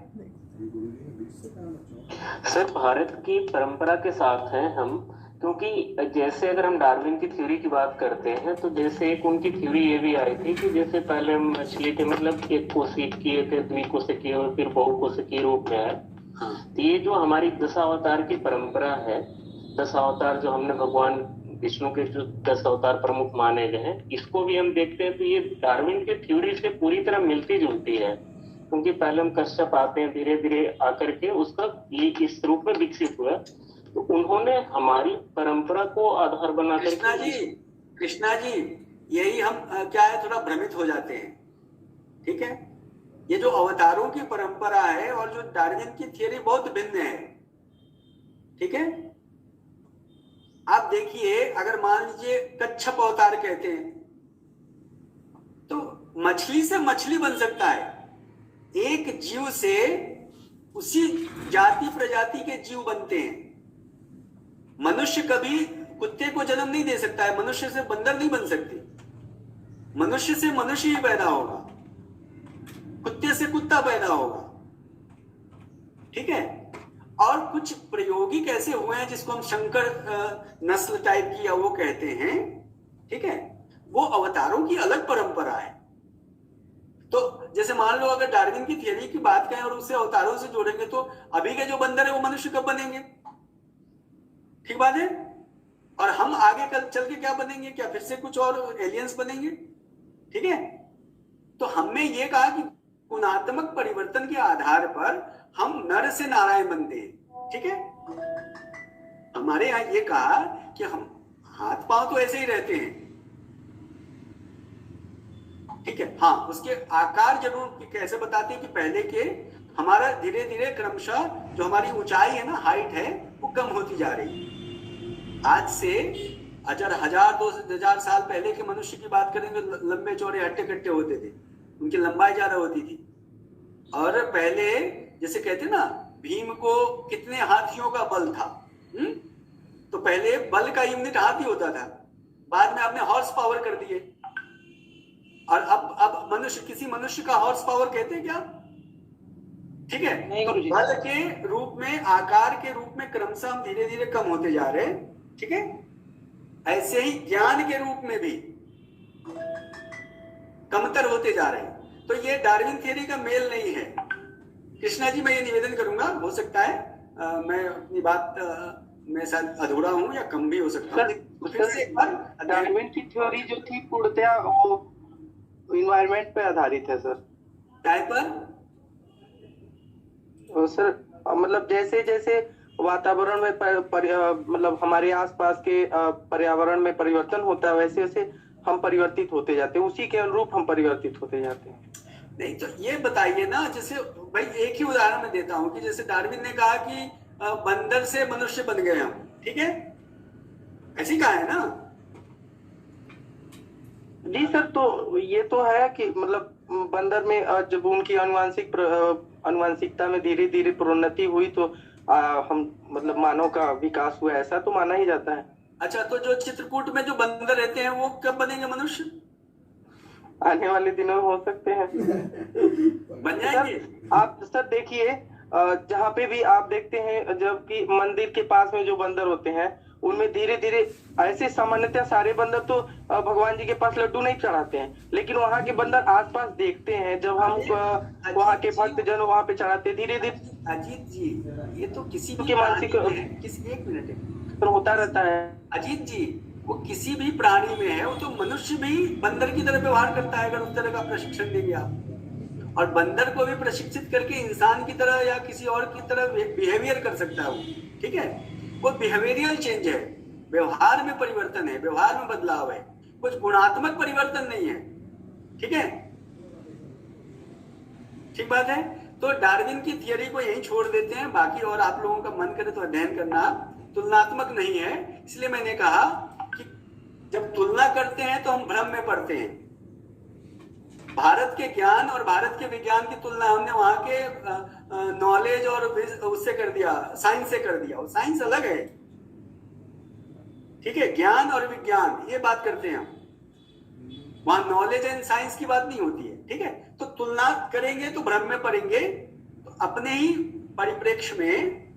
सर, भारत की परंपरा के साथ हैं हम, क्योंकि जैसे अगर हम डार्विन की थ्योरी की बात करते हैं तो जैसे एक उनकी थ्योरी ये भी आई थी कि जैसे पहले हम मछली के मतलब एक कोशिकीय थे, द्विकोशिकीय और फिर बहुकोशिकीय रूप में है। तो ये जो हमारी दशावतार की परंपरा है, दशावतार जो हमने भगवान विष्णु के जो 10 अवतार प्रमुख माने गए हैं, इसको भी हम देखते हैं तो ये डार्विन के थ्योरी से पूरी तरह मिलती जुलती है। क्योंकि पहले हम कश्यप आते हैं, धीरे धीरे आकर के उसका ये इस रूप में विकसित हुआ, तो उन्होंने हमारी परंपरा को आधार बनाकर कृष्णा जी यही हम क्या है, थोड़ा भ्रमित हो जाते हैं। ठीक है, ये जो अवतारों की परंपरा है और जो डार्विन की थियरी बहुत भिन्न है। ठीक है, आप देखिए, अगर मान लीजिए कच्छप अवतार कहते हैं तो मछली से मछली बन सकता है, एक जीव से उसी जाति प्रजाति के जीव बनते हैं। मनुष्य कभी कुत्ते को जन्म नहीं दे सकता है, मनुष्य से बंदर नहीं बन सकती, मनुष्य से मनुष्य ही पैदा होगा, कुत्ते से कुत्ता पैदा होगा। ठीक है, और कुछ प्रयोगिक ऐसे हुए हैं जिसको हम शंकर नस्ल टाइप की या वो कहते हैं। ठीक है, वो अवतारों की अलग परंपरा है। तो जैसे मान लो अगर डार्विन की थियरी की बात करें और उसे अवतारों से जोड़ेंगे तो अभी के जो बंदर है वो मनुष्य कब बनेंगे? ठीक बात है। और हम आगे कल चल के क्या बनेंगे? क्या फिर से कुछ और एलियंस बनेंगे? ठीक है, तो हमने ये कहा कि गुणात्मक परिवर्तन के आधार पर हम नर से नारायण बनते हैं। ठीक है, हमारे यहाँ ये कहा कि हम हाथ पांव तो ऐसे ही रहते हैं। ठीक है, हाँ, उसके आकार जरूर कैसे बताते हैं कि पहले के हमारा धीरे धीरे क्रमशः जो हमारी ऊंचाई है ना, हाइट है, वो कम होती जा रही है। आज से 1000-2000 साल पहले के मनुष्य की बात करेंगे, लंबे चौड़े हट्टे कट्टे होते थे, उनकी लंबाई ज्यादा होती थी। और पहले जैसे कहते ना, भीम को कितने हाथियों का बल था, तो पहले बल का यूनिट हाथी होता था, बाद में आपने हॉर्स पावर कर दिए। और अब मनुष्य, किसी मनुष्य का हॉर्स पावर कहते हैं क्या? ठीक है, तो बल के रूप में, आकार के रूप में क्रमशः हम धीरे धीरे कम होते जा रहे हैं। ठीक है, ऐसे ही ज्ञान के रूप में भी कमतर होते जा रहे हैं। तो ये डार्विन थियरी का मेल नहीं है। कृष्णा जी, मैं ये निवेदन करूंगा, हो सकता है मैं अपनी बात में शायद अधूरा हूं या कम भी हो सकता हूं। फिर से एक बार, डार्विन की थ्योरी जो थी पूर्णतया वो इन्वायरमेंट पे आधारित है सर। टाइप पर सर, मतलब जैसे जैसे वातावरण में मतलब हमारे आसपास के पर्यावरण में परिवर्तन होता है, वैसे वैसे हम परिवर्तित होते जाते हैं, उसी के अनुरूप हम परिवर्तित होते जाते हैं। नहीं तो ये बताइए ना, जैसे भाई एक ही उदाहरण मैं देता हूं कि जैसे डार्विन ने कहा कि बंदर से मनुष्य बन गए हम। ठीक है, ऐसी कहा है ना जी सर। तो ये तो है कि मतलब बंदर में जब उनकी अनुवांशिकता में धीरे धीरे प्रोन्नति हुई तो हम मतलब मानव का विकास हुआ, ऐसा तो माना ही जाता है। अच्छा, तो जो चित्रकूट में जो बंदर रहते हैं वो कब बनेंगे मनुष्य? आने वाले दिनों में हो सकते हैं। बन जाएंगे। आप सर देखिए, जहाँ पे भी आप देखते हैं, जबकि मंदिर के पास में जो बंदर होते हैं उनमें धीरे धीरे ऐसे सामान्यतः सारे बंदर तो भगवान जी के पास लड्डू नहीं चढ़ाते हैं, लेकिन वहाँ के बंदर आसपास देखते हैं जब हम वहाँ के भक्त जन वहाँ पे चढ़ाते धीरे धीरे। अजीत जी, ये तो किसी के मानसिक एक मिनट होता रहता है। अजीत जी, वो किसी भी प्राणी में है, वो तो मनुष्य भी बंदर की तरह व्यवहार करता है अगर उस तरह का प्रशिक्षण देंगे आप। और बंदर को भी प्रशिक्षित करके इंसान की तरह या किसी और की तरह बिहेवियर कर सकता है वो, ठीक है। वो बिहेवियरल चेंज है, व्यवहार में परिवर्तन है, व्यवहार में बदलाव है, कुछ गुणात्मक परिवर्तन नहीं है, ठीक है। ठीक बात है। तो डार्विन की थियरी को यहीं छोड़ देते हैं, बाकी और आप लोगों का मन करे तो अध्ययन करना, तुलनात्मक नहीं है। इसलिए मैंने कहा कि जब तुलना करते हैं तो हम भ्रम में पड़ते हैं। भारत के ज्ञान और भारत के विज्ञान की तुलना हमने वहां के नॉलेज और उससे कर दिया, साइंस से कर दिया। वो साइंस अलग है, ठीक है। ज्ञान और विज्ञान ये बात करते हैं हम, वहां नॉलेज एंड साइंस की बात नहीं होती है, ठीक है। तो तुलना करेंगे तो भ्रम में पड़ेंगे। तो अपने ही परिप्रेक्ष्य में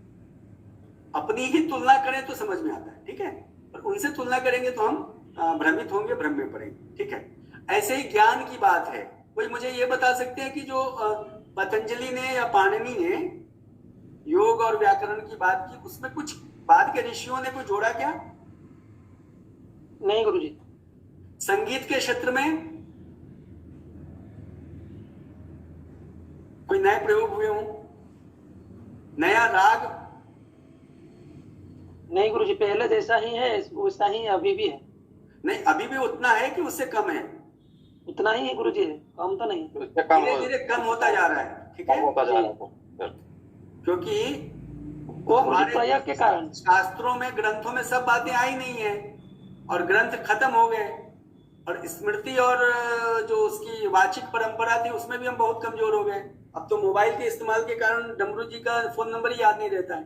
अपनी ही तुलना करें तो समझ में आता है, ठीक है। और उनसे तुलना करेंगे तो हम भ्रमित होंगे, भ्रम में पड़ेंगे, ठीक है। ऐसे ही ज्ञान की बात है। कोई मुझे ये बता सकते हैं कि जो पतंजलि ने या पाणिनि ने योग और व्याकरण की बात की, उसमें कुछ बाद के ऋषियों ने कोई जोड़ा क्या? नहीं गुरुजी। संगीत के क्षेत्र में कोई नए प्रयोग हुए हों, नया राग? नहीं गुरुजी, पहले जैसा ही है वैसा ही अभी भी है। नहीं, अभी भी उतना है कि उससे कम है? उतना ही है गुरुजी, कम तो नहीं, धीरे धीरे कम होता जा रहा है, ठीक है। क्योंकि वो हमारे प्रयोग के कारण शास्त्रों में, ग्रंथों में सब बातें आई नहीं है और ग्रंथ खत्म हो गए। और स्मृति और जो उसकी वाचिक परंपरा थी उसमें भी हम बहुत कमजोर हो गए। अब तो मोबाइल के इस्तेमाल के कारण डमरू जी का फोन नंबर ही याद नहीं रहता है,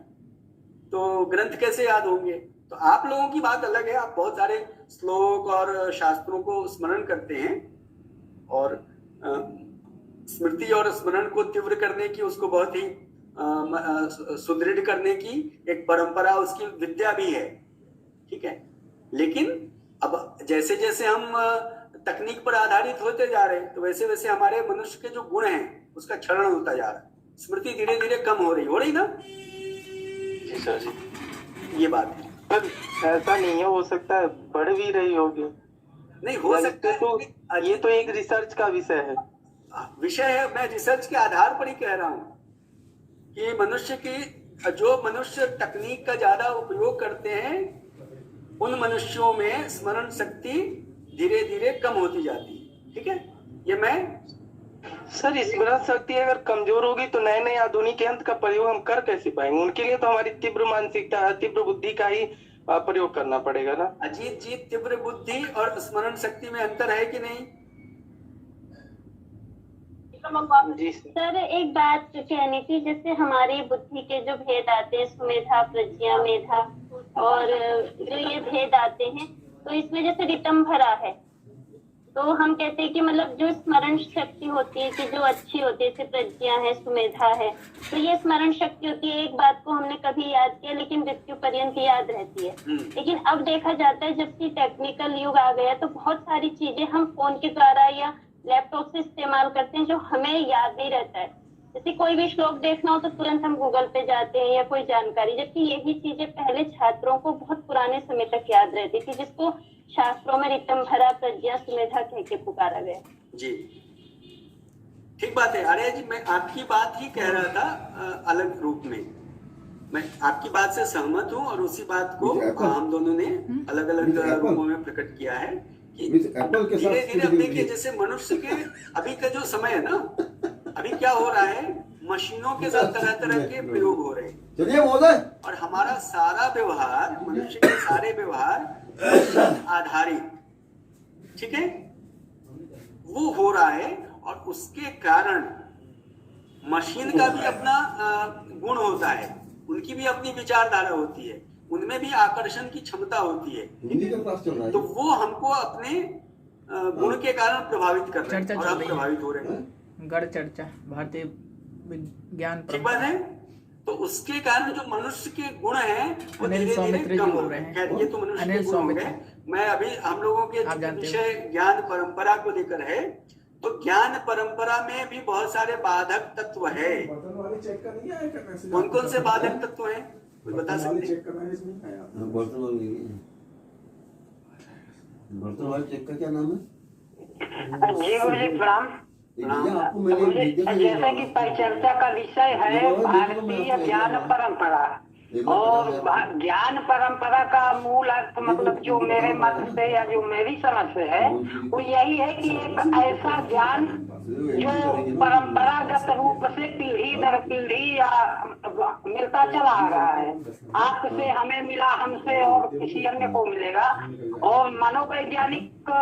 तो ग्रंथ कैसे याद होंगे? तो आप लोगों की बात अलग है, आप बहुत सारे श्लोक और शास्त्रों को स्मरण करते हैं और स्मृति और स्मरण को तीव्र करने की, उसको बहुत ही सुदृढ़ करने की एक परंपरा, उसकी विद्या भी है, ठीक है। लेकिन अब जैसे जैसे हम तकनीक पर आधारित होते जा रहे हैं तो वैसे वैसे हमारे मनुष्य के जो गुण हैं उसका क्षरण होता जा रहा है। स्मृति धीरे धीरे कम हो रही ना? जी सर जी, ये बात है। ऐसा नहीं है, हो सकता है बढ़ भी रही होगी। नहीं हो सकता है, तो ये तो एक रिसर्च का विषय है। मैं रिसर्च के आधार पर ही कह रहा हूँ कि मनुष्य की, जो मनुष्य तकनीक का ज्यादा उपयोग करते हैं उन मनुष्यों में स्मरण शक्ति धीरे धीरे कम होती जाती है, ठीक है। ये मैं सर, स्मरण शक्ति अगर कमजोर होगी तो नए नए आधुनिक यंत्र का प्रयोग हम कर कैसे पाएंगे? उनके लिए तो हमारी तीव्र मानसिकता, तीव्र बुद्धि का ही प्रयोग करना पड़ेगा ना। अजीत जी, तीव्र बुद्धि और स्मरण शक्ति में अंतर है कि नहीं? जी सर, एक बात कहनी थी, जैसे हमारी बुद्धि के जो भेद आते हैं, सुमेधा, प्रज्ञा, मेधा, और जो ये भेद आते हैं, तो इसमें जैसे रितंभरा है, तो हम कहते हैं कि मतलब जो स्मरण शक्ति होती है कि जो अच्छी होती है, जैसे प्रज्ञा है, सुमेधा है, तो ये स्मरण शक्ति होती है। एक बात को हमने कभी याद किया लेकिन मृत्यु पर्यंत याद रहती है। लेकिन अब देखा जाता है जब से टेक्निकल युग आ गया तो बहुत सारी चीजें हम फोन के द्वारा या लैपटॉप से इस्तेमाल करते हैं जो हमें याद नहीं रहता है। जैसे कोई भी श्लोक देखना हो तो तुरंत हम गूगल पे जाते हैं या कोई जानकारी, जबकि यही चीजें पहले छात्रों को बहुत पुराने समय तक याद रहती थी, जिसको शास्त्रों में रितंभरा, प्रज्ञा, सुमेधा कह के पुकारा गया। जी ठीक बात है। अरे जी, मैं आपकी बात ही कह रहा था अलग रूप में। मैं आपकी बात से सहमत हूँ और उसी बात को हम दोनों ने अलग अलग रूपों में प्रकट किया है कि धीरे धीरे अब देखिए, जैसे मनुष्य के अभी का जो समय है ना, अभी क्या हो रहा है, मशीनों के साथ तरह तरह के प्रयोग हो रहे हैं। चलिए महोदय, और हमारा सारा व्यवहार, मनुष्य के सारे व्यवहार मशीन आधारित, ठीक है, वो हो रहा है। और उसके कारण मशीन का भी अपना गुण होता है, उनकी भी अपनी विचारधारा होती है, उनमें भी आकर्षण की क्षमता होती है। तो वो हमको अपने गुण के कारण प्रभावित कर रहे हैं और हम प्रभावित हो रहे हैं। गढ़ चर्चा भारतीय विज्ञान, ठीक बात है। तो उसके कारण जो मनुष्य के गुण हैं वो अनिल धीरे सौमित्र धीरे जी कम बोल हो रहे रहे हैं। हैं। खैर, ये तो मनुष्य के अनिल गुण हो सौमित्र। गए। मैं अभी हम लोगों के आप जानते विषय ज्ञान परंपरा को लेकर है, तो ज्ञान परंपरा में भी बहुत सारे बाधक तत्व है। बर्तन वाले चेक का नहीं आया क्या पैसे? कौन कौन से बाधक तत्व हैं, कोई बता सकते हैं? चेक करना है इसमें आया। बर्तन वाले चेक का क्या नाम है? जी गुरु जी प्रणाम। भैया आपको मैंने गुरु जी, जैसे कि परिचर्चा का विषय है भारतीय ज्ञान परंपरा, और ज्ञान परंपरा का मूल अर्थ मतलब जो मेरे मत से या जो मेरी समझ से है वो यही है कि एक ऐसा ज्ञान जो परंपरागत रूप से पीढ़ी दर पीढ़ी या मिलता चला आ रहा है। आपसे हमें मिला, हमसे और किसी अन्य को मिलेगा। और मनोवैज्ञानिक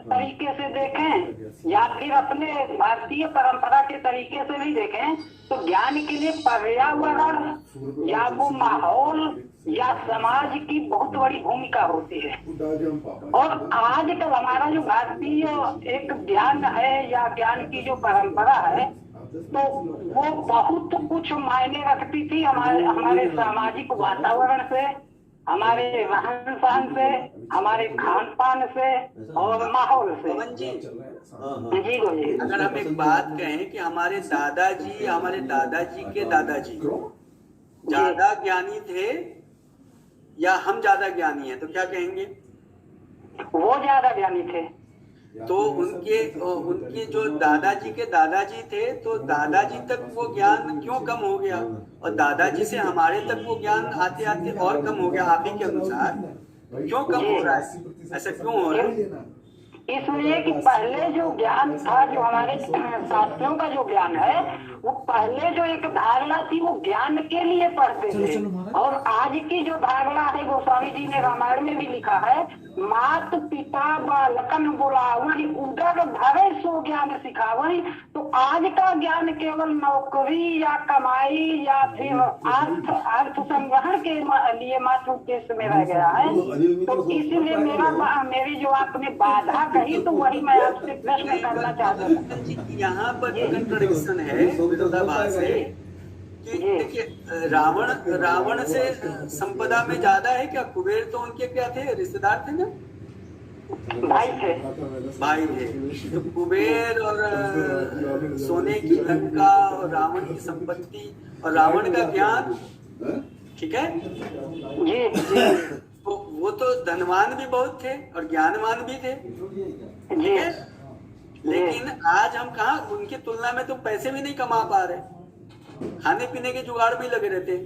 तरीके से देखें या फिर अपने भारतीय परंपरा के तरीके से भी देखें तो ज्ञान के लिए पर्यावरण या वो माहौल या समाज की बहुत बड़ी भूमिका होती है। और आजकल हमारा जो भारतीय एक ज्ञान है या ज्ञान की जो परंपरा है तो वो बहुत कुछ मायने रखती थी हमारे सामाजिक वातावरण से, हमारे रहन सहन से, हमारे खान पान से और माहौल से। पवन जी, जी गुरु जी, अगर हम एक बात कहें कि हमारे दादाजी के दादाजी ज्यादा ज्ञानी थे या हम ज्यादा ज्ञानी हैं, तो क्या कहेंगे? वो ज्यादा ज्ञानी थे। तो उनके जो दादाजी के दादाजी थे तो दादाजी तक वो ज्ञान क्यों कम हो गया, और दादाजी से हमारे तक वो ज्ञान आते आते और कम हो गया? आप ही के अनुसार क्यों कम हो रहा है, ऐसा क्यों हो रहा है? इसलिए कि पहले जो ज्ञान था, जो हमारे शास्त्रों का जो ज्ञान है, वो पहले जो एक धारणा थी वो ज्ञान के लिए पढ़ते थे। और आज की जो धारणा है गोस्वामी जी ने रामायण में भी लिखा है, मात पिता बालकन बुलावई उदर भरे सो ज्ञान सिखावई। तो आज का ज्ञान केवल नौकरी या कमाई या फिर अर्थ संग्रहण के लिए मात्र उद्देश्य में रह गया है। तो इसीलिए मेरी जो आपने बाधा कही तो वही मैं आपसे प्रश्न करना चाहता हूँ। यहाँ पर कंट्रडिक्शन है, विरोधाभास है कि देखिए रावण से संपदा में ज्यादा है क्या? कुबेर तो उनके क्या थे, रिश्तेदार थे ना, भाई थे। तो कुबेर और सोने की लंका और रावण की संपत्ति और रावण का ज्ञान, ठीक है जी, तो वो तो धनवान भी बहुत थे और ज्ञानवान भी थे, ठीक है। लेकिन आज हम कहा उनकी तुलना में तो पैसे भी नहीं कमा पा रहे, खाने पीने के जुगाड़ भी लगे रहते,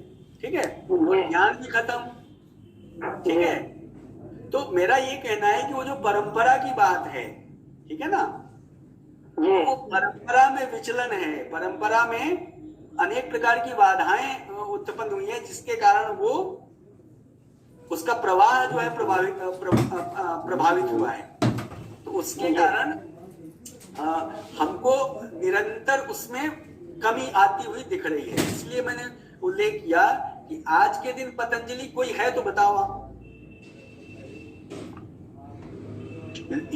ठीक है, और ज्ञान भी खत्म, ठीक है। तो मेरा ये कहना है कि वो जो परंपरा की बात है, ठीक है ना, वो परंपरा में विचलन है, परंपरा में अनेक प्रकार की बाधाएं उत्पन्न हुई है जिसके कारण वो उसका प्रवाह जो है प्रभावित हुआ है। तो उसके कारण हमको निरंतर उसमें कमी आती हुई दिख रही है। इसलिए मैंने उल्लेख किया कि आज के दिन पतंजलि कोई है तो बताओ आप।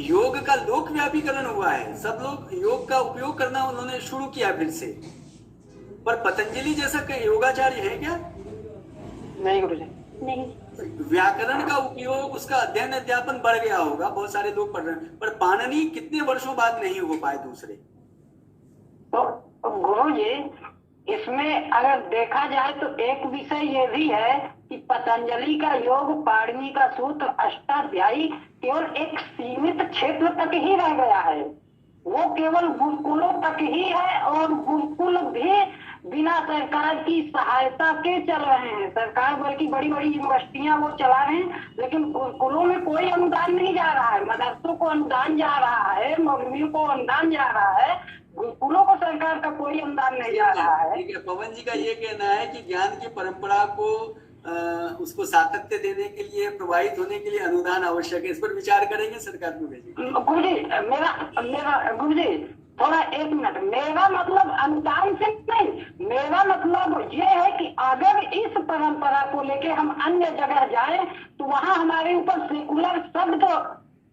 योग का लोक व्यापीकरण हुआ है, सब लोग योग का उपयोग करना उन्होंने शुरू किया फिर से, पर पतंजलि जैसा योगाचार्य है क्या? नहीं गुरुजी, नहीं। व्याकरण का उपयोग, उसका अध्ययन अध्यापन बढ़ गया होगा, बहुत सारे लोग पढ़ रहे हैं, पर पाणिनि कितने वर्षों बाद नहीं हो पाए दूसरे। तो गुरुजी इसमें अगर देखा जाए तो एक विषय ये भी है कि पतंजलि का योग, पाणिनि का सूत्र, अष्टाध्यायी केवल एक सीमित क्षेत्र तक ही रह गया है, वो केवल गुरुकुलों तक ही है, और गुरुकुल भी बिना सरकार की सहायता के चल रहे हैं। सरकार बल्कि बड़ी बड़ी यूनिवर्सिटियां वो चला रहे हैं, लेकिन गुरुकुलों में कोई अनुदान नहीं जा रहा है, मदरसों को अनुदान जा रहा है, मौलवियों को अनुदान जा रहा है, गुरुकुलों को सरकार का कोई अनुदान नहीं जा रहा है। ठीक है, पवन जी का ये कहना है कि ज्ञान की परंपरा को उसको सातत्य देने के लिए, प्रभावित होने के लिए अनुदान आवश्यक है। इस पर विचार करेंगे, सरकार को भेजेंगे। गुरुजी मेरा गुरुजी थोड़ा एक मिनट, मेरा मतलब अनुदान से नहीं, मेरा मतलब ये है कि अगर इस परंपरा को लेके हम अन्य जगह जाएं तो वहाँ हमारे ऊपर सेकुलर शब्द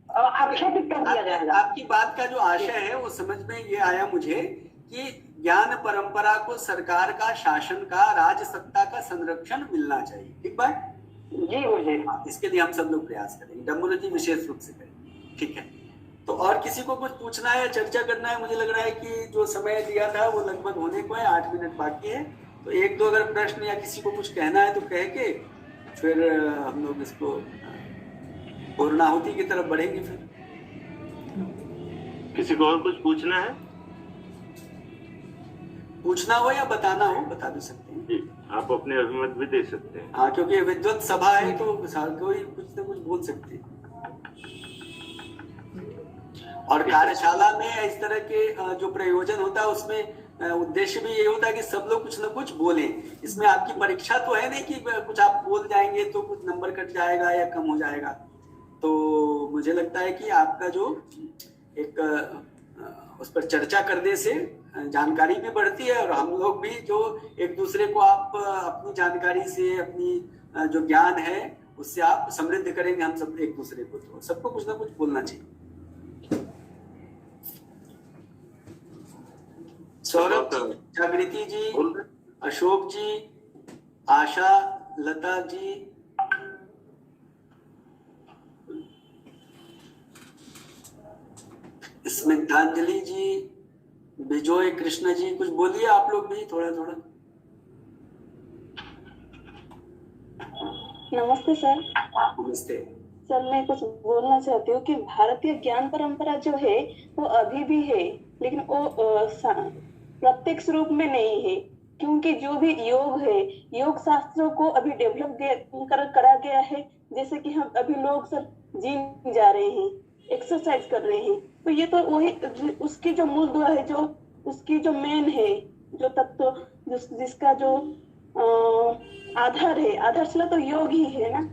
आक्षेपित कर दिया जाएगा। आपकी बात का जो आशय है वो समझ में ये आया मुझे कि ज्ञान परंपरा को सरकार का, शासन का, राज सत्ता का संरक्षण मिलना चाहिए। ठीक बात जी मुझे। इसके लिए हम सब लोग प्रयास करेंगे, डम्बरू जी विशेष रूप से करेंगे। ठीक है, तो और किसी को कुछ पूछना है, चर्चा करना है? मुझे लग रहा है कि जो समय दिया था वो लगभग होने को है, 8 मिनट बाकी है। तो एक दो अगर प्रश्न या किसी को कुछ कहना है तो कह के फिर हम लोग इसको पूर्णाहुति की तरफ बढ़ेंगे। फिर किसी को और कुछ पूछना है? पूछना हो या बताना हो बता भी सकते हैं जी, आप अपने अभिमत भी दे सकते हैं। हाँ, क्योंकि विद्वत सभा है तो कोई कुछ न कुछ बोल सकते हैं। और कार्यशाला में इस तरह के जो प्रयोजन होता है उसमें उद्देश्य भी ये होता है कि सब लोग कुछ न कुछ बोलें। इसमें आपकी परीक्षा तो है नहीं कि कुछ आप बोल जाएंगे तो कुछ नंबर कट जाएगा या कम हो जाएगा। तो मुझे लगता है कि आपका जो एक उस पर चर्चा करने से जानकारी भी बढ़ती है और हम लोग भी जो एक दूसरे को आप अपनी जानकारी से, अपनी जो ज्ञान है उससे आप समृद्ध करेंगे हम सब एक दूसरे को। तो सबको कुछ ना कुछ बोलना चाहिए। सौरभ जी, जागृति जी, अशोक जी, आशा, लता जी, स्मितांजलि जी, विजय कृष्ण जी, कुछ बोलिए आप लोग भी थोड़ा थोड़ा। नमस्ते सर। नमस्ते सर, मैं कुछ बोलना चाहती हूँ कि भारतीय ज्ञान परंपरा जो है वो अभी भी है, लेकिन वो प्रत्यक्ष रूप में नहीं है, क्योंकि जो भी योग है, योग शास्त्रों को अभी डेवलप करा गया है। जैसे कि हम अभी लोग सब जिम जा रहे हैं, एक्सरसाइज कर रहे हैं, तो ये तो वही उसकी जो मूल दुआ है, जो उसकी जो मेन है, जो तत्व जिसका जो आधार है, आधारशिला तो योग ही है ना।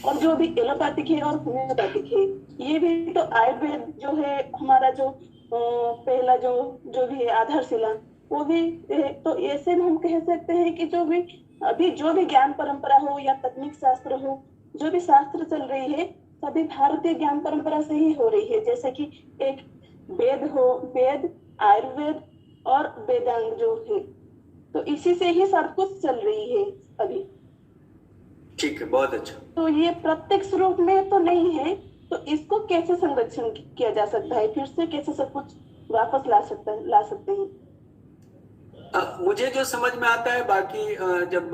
और जो भी एलोपैथिक है और होम्योपैथिक है, ये भी तो आयुर्वेद जो है हमारा जो पहला जो भी है आधारशिला, वो भी है। तो ऐसे में हम कह सकते हैं कि जो भी अभी जो भी ज्ञान परंपरा हो या तकनीक शास्त्र हो, जो भी शास्त्र चल रही है, सभी भारतीय ज्ञान परंपरा से ही हो रही है। जैसे कि एक वेद हो, वेद, आयुर्वेद और वेदांग जो है, तो इसी से ही सब कुछ चल रही है अभी। ठीक है, बहुत अच्छा। तो ये प्रत्यक्ष रूप में तो नहीं है, तो इसको कैसे संरक्षण किया जा सकता है, फिर से कैसे सब कुछ वापस ला सकते हैं? मुझे जो समझ में आता है, बाकी जब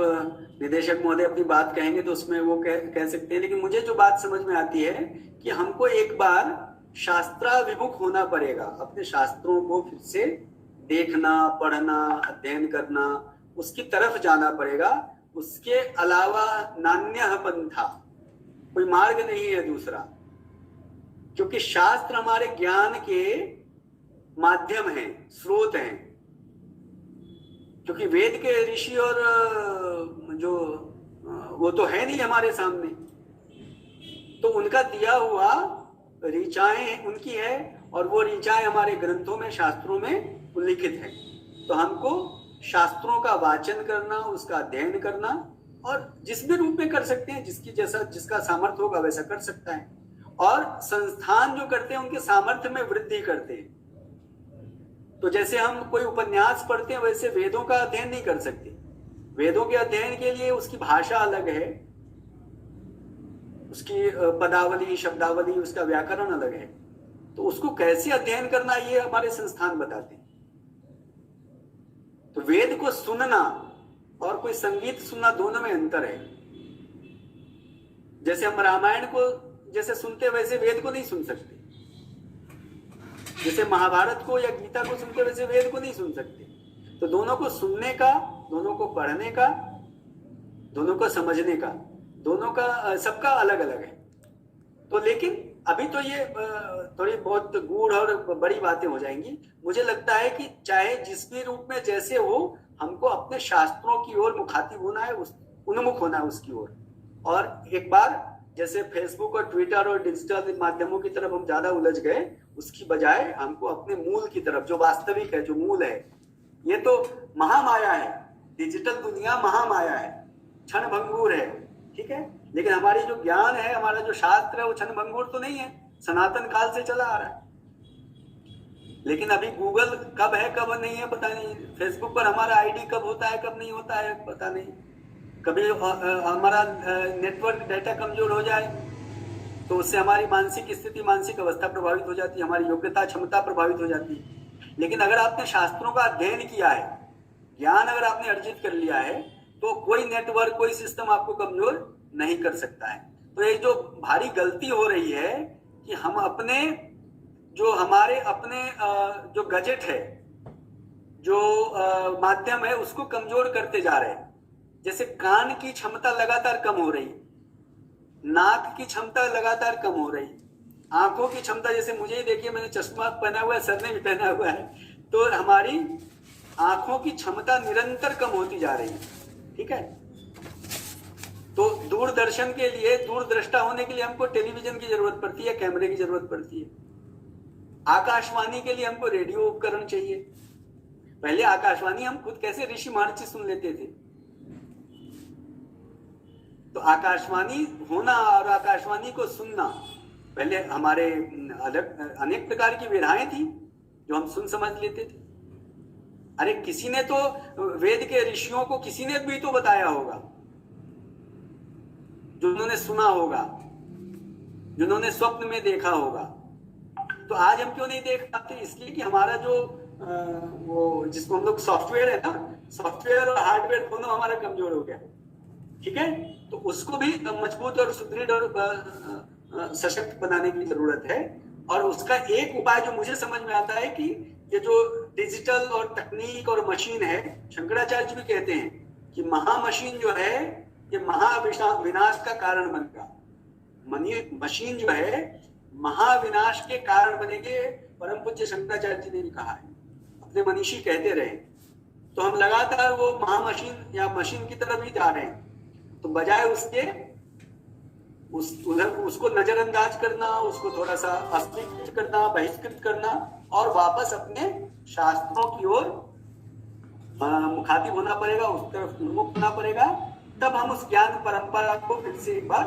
निदेशक महोदय अपनी बात कहेंगे तो उसमें वो कह सकते हैं, लेकिन मुझे जो बात समझ में आती है कि हमको एक बार शास्त्राभिमुख होना पड़ेगा, अपने शास्त्रों को फिर से देखना, पढ़ना, अध्ययन करना, उसकी तरफ जाना पड़ेगा। उसके अलावा नान्यः पंथा, कोई मार्ग नहीं है दूसरा, क्योंकि शास्त्र हमारे ज्ञान के माध्यम हैं, स्रोत हैं। क्योंकि वेद के ऋषि और जो वो तो है नहीं हमारे सामने, तो उनका दिया हुआ ऋचाएं उनकी है और वो ऋचाएं हमारे ग्रंथों में, शास्त्रों में उल्लिखित है। तो हमको शास्त्रों का वाचन करना, उसका अध्ययन करना, और जिस भी रूप में कर सकते हैं, जिसका सामर्थ्य होगा वैसा कर सकता है। और संस्थान जो करते हैं उनके सामर्थ्य में वृद्धि करते हैं। तो जैसे हम कोई उपन्यास पढ़ते हैं, वैसे वेदों का अध्ययन नहीं कर सकते। वेदों के अध्ययन के लिए उसकी भाषा अलग है, उसकी पदावली, शब्दावली, उसका व्याकरण अलग है। तो उसको कैसे अध्ययन करना, ये हमारे संस्थान बताते हैं। तो वेद को सुनना और कोई संगीत सुनना, दोनों में अंतर है। जैसे हम रामायण को जैसे सुनते, वैसे वेद को नहीं सुन सकते। जैसे महाभारत को या गीता को सुनते, वैसे वेद को नहीं सुन सकते। तो दोनों को सुनने का, दोनों को पढ़ने का, दोनों को समझने का, दोनों का सबका अलग अलग है। तो लेकिन अभी तो ये थोड़ी बहुत गूढ़ और बड़ी बातें हो जाएंगी। मुझे लगता है कि चाहे जिस भी रूप में जैसे हो, हमको अपने शास्त्रों की ओर मुखातिब होना है, उन्मुख होना है उसकी ओर। और एक बार जैसे फेसबुक और ट्विटर और डिजिटल माध्यमों की तरफ हम ज्यादा उलझ गए, उसकी बजाय हमको अपने मूल की तरफ, जो वास्तविक है, जो मूल है। ये तो महामाया है, डिजिटल दुनिया महामाया है, क्षण भंगुर है, ठीक है। लेकिन हमारी जो ज्ञान है, हमारा जो शास्त्र है, वो क्षण भंगुर तो नहीं है, सनातन काल से चला आ रहा है। लेकिन अभी गूगल कब है कब नहीं है पता नहीं, फेसबुक पर हमारा आईडी कब होता है कब नहीं होता है पता नहीं, कभी हमारा नेटवर्क डाटा कमजोर हो जाए तो उससे हमारी मानसिक स्थिति, मानसिक अवस्था प्रभावित हो जाती है, हमारी योग्यता क्षमता प्रभावित हो जाती है। लेकिन अगर आपने शास्त्रों का अध्ययन किया है, ज्ञान अगर आपने अर्जित कर लिया है, तो कोई नेटवर्क, कोई सिस्टम आपको कमजोर नहीं कर सकता है। तो ये जो भारी गलती हो रही है कि हम अपने जो हमारे अपने जो गजेट है, जो माध्यम है, उसको कमजोर करते जा रहे हैं। जैसे कान की क्षमता लगातार कम हो रही, नाक की क्षमता लगातार कम हो रही, आंखों की क्षमता, जैसे मुझे ही देखिए, मैंने चश्मा पहना हुआ है, सर ने भी पहना हुआ है, तो हमारी आंखों की क्षमता निरंतर कम होती जा रही है। ठीक है, तो दूरदर्शन के लिए, दूरदृष्टा होने के लिए हमको टेलीविजन की जरूरत पड़ती है, कैमरे की जरूरत पड़ती है। आकाशवाणी के लिए हमको रेडियो उपकरण चाहिए। पहले आकाशवाणी हम खुद कैसे ऋषि महर्षि सुन लेते थे, तो आकाशवाणी होना और आकाशवाणी को सुनना, पहले हमारे अलग अनेक प्रकार की विधाएं थी जो हम सुन समझ लेते थे। अरे किसी ने तो वेद के ऋषियों को किसी ने भी तो बताया होगा, जो उन्होंने सुना होगा, जिन्होंने स्वप्न में देखा होगा। तो आज हम क्यों नहीं देख पाते? इसलिए कि हमारा जो वो जिसको हम लोग सॉफ्टवेयर है ना, सॉफ्टवेयर और हार्डवेयर दोनों हमारा कमजोर हो गया। ठीक है, तो उसको भी मजबूत और सुदृढ़ और सशक्त बनाने की जरूरत है। और उसका एक उपाय जो मुझे समझ में आता है कि ये जो डिजिटल और तकनीक और मशीन है, शंकराचार्य भी कहते हैं कि महामशीन जो है ये महाविनाश का कारण बनेगा। मशीन जो है महाविनाश के कारण बनेंगे, परम पूज्य शंकराचार्य जी ने भी कहा है, अपने मनीषी कहते रहे। तो हम लगातार वो महामशीन या मशीन की तरफ ही जा रहे हैं। तो बजाय उसके उसको नजरअंदाज करना, उसको थोड़ा सा अस्वीकृत करना, बहिष्कृत करना और वापस अपने शास्त्रों की ओर मुखातिब होना पड़ेगा, उस तरफ उन्मुख होना पड़ेगा। तब हम उस ज्ञान परंपरा को फिर से एक बार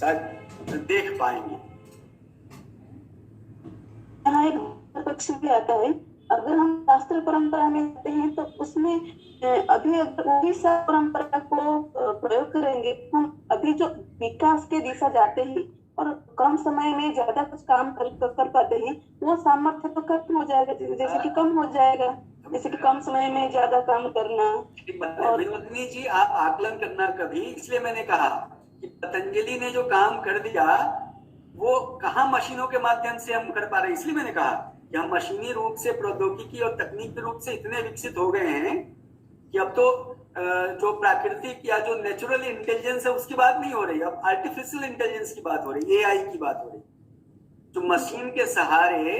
शायद देख पाएंगे। यहाँ एक पक्ष भी आता है, अगर हम शास्त्र परंपरा में जाते हैं तो उसमें अभी अगर वही परंपरा को प्रयोग करेंगे, हम अभी जो विकास के दिशा जाते हैं और कम समय में ज्यादा कुछ काम कर पाते हैं, वो सामर्थ्य तो खत्म हो जाएगा, जैसे कि कम हो जाएगा, जैसे कि कम समय में ज्यादा काम करना। और विनोदिनी जी, आप आकलन करना कभी, इसलिए मैंने कहा कि पतंजलि ने जो काम कर दिया वो कहाँ मशीनों के माध्यम से हम कर पा रहे हैं। इसलिए मैंने कहा कि हम मशीनी रूप से, प्रौद्योगिकी और तकनीकी रूप से इतने विकसित हो गए हैं कि अब तो जो प्राकृतिक या जो नेचुरल इंटेलिजेंस है उसकी बात नहीं हो रही, अब आर्टिफिशियल इंटेलिजेंस की बात हो रही, एआई की बात हो रही, जो मशीन के सहारे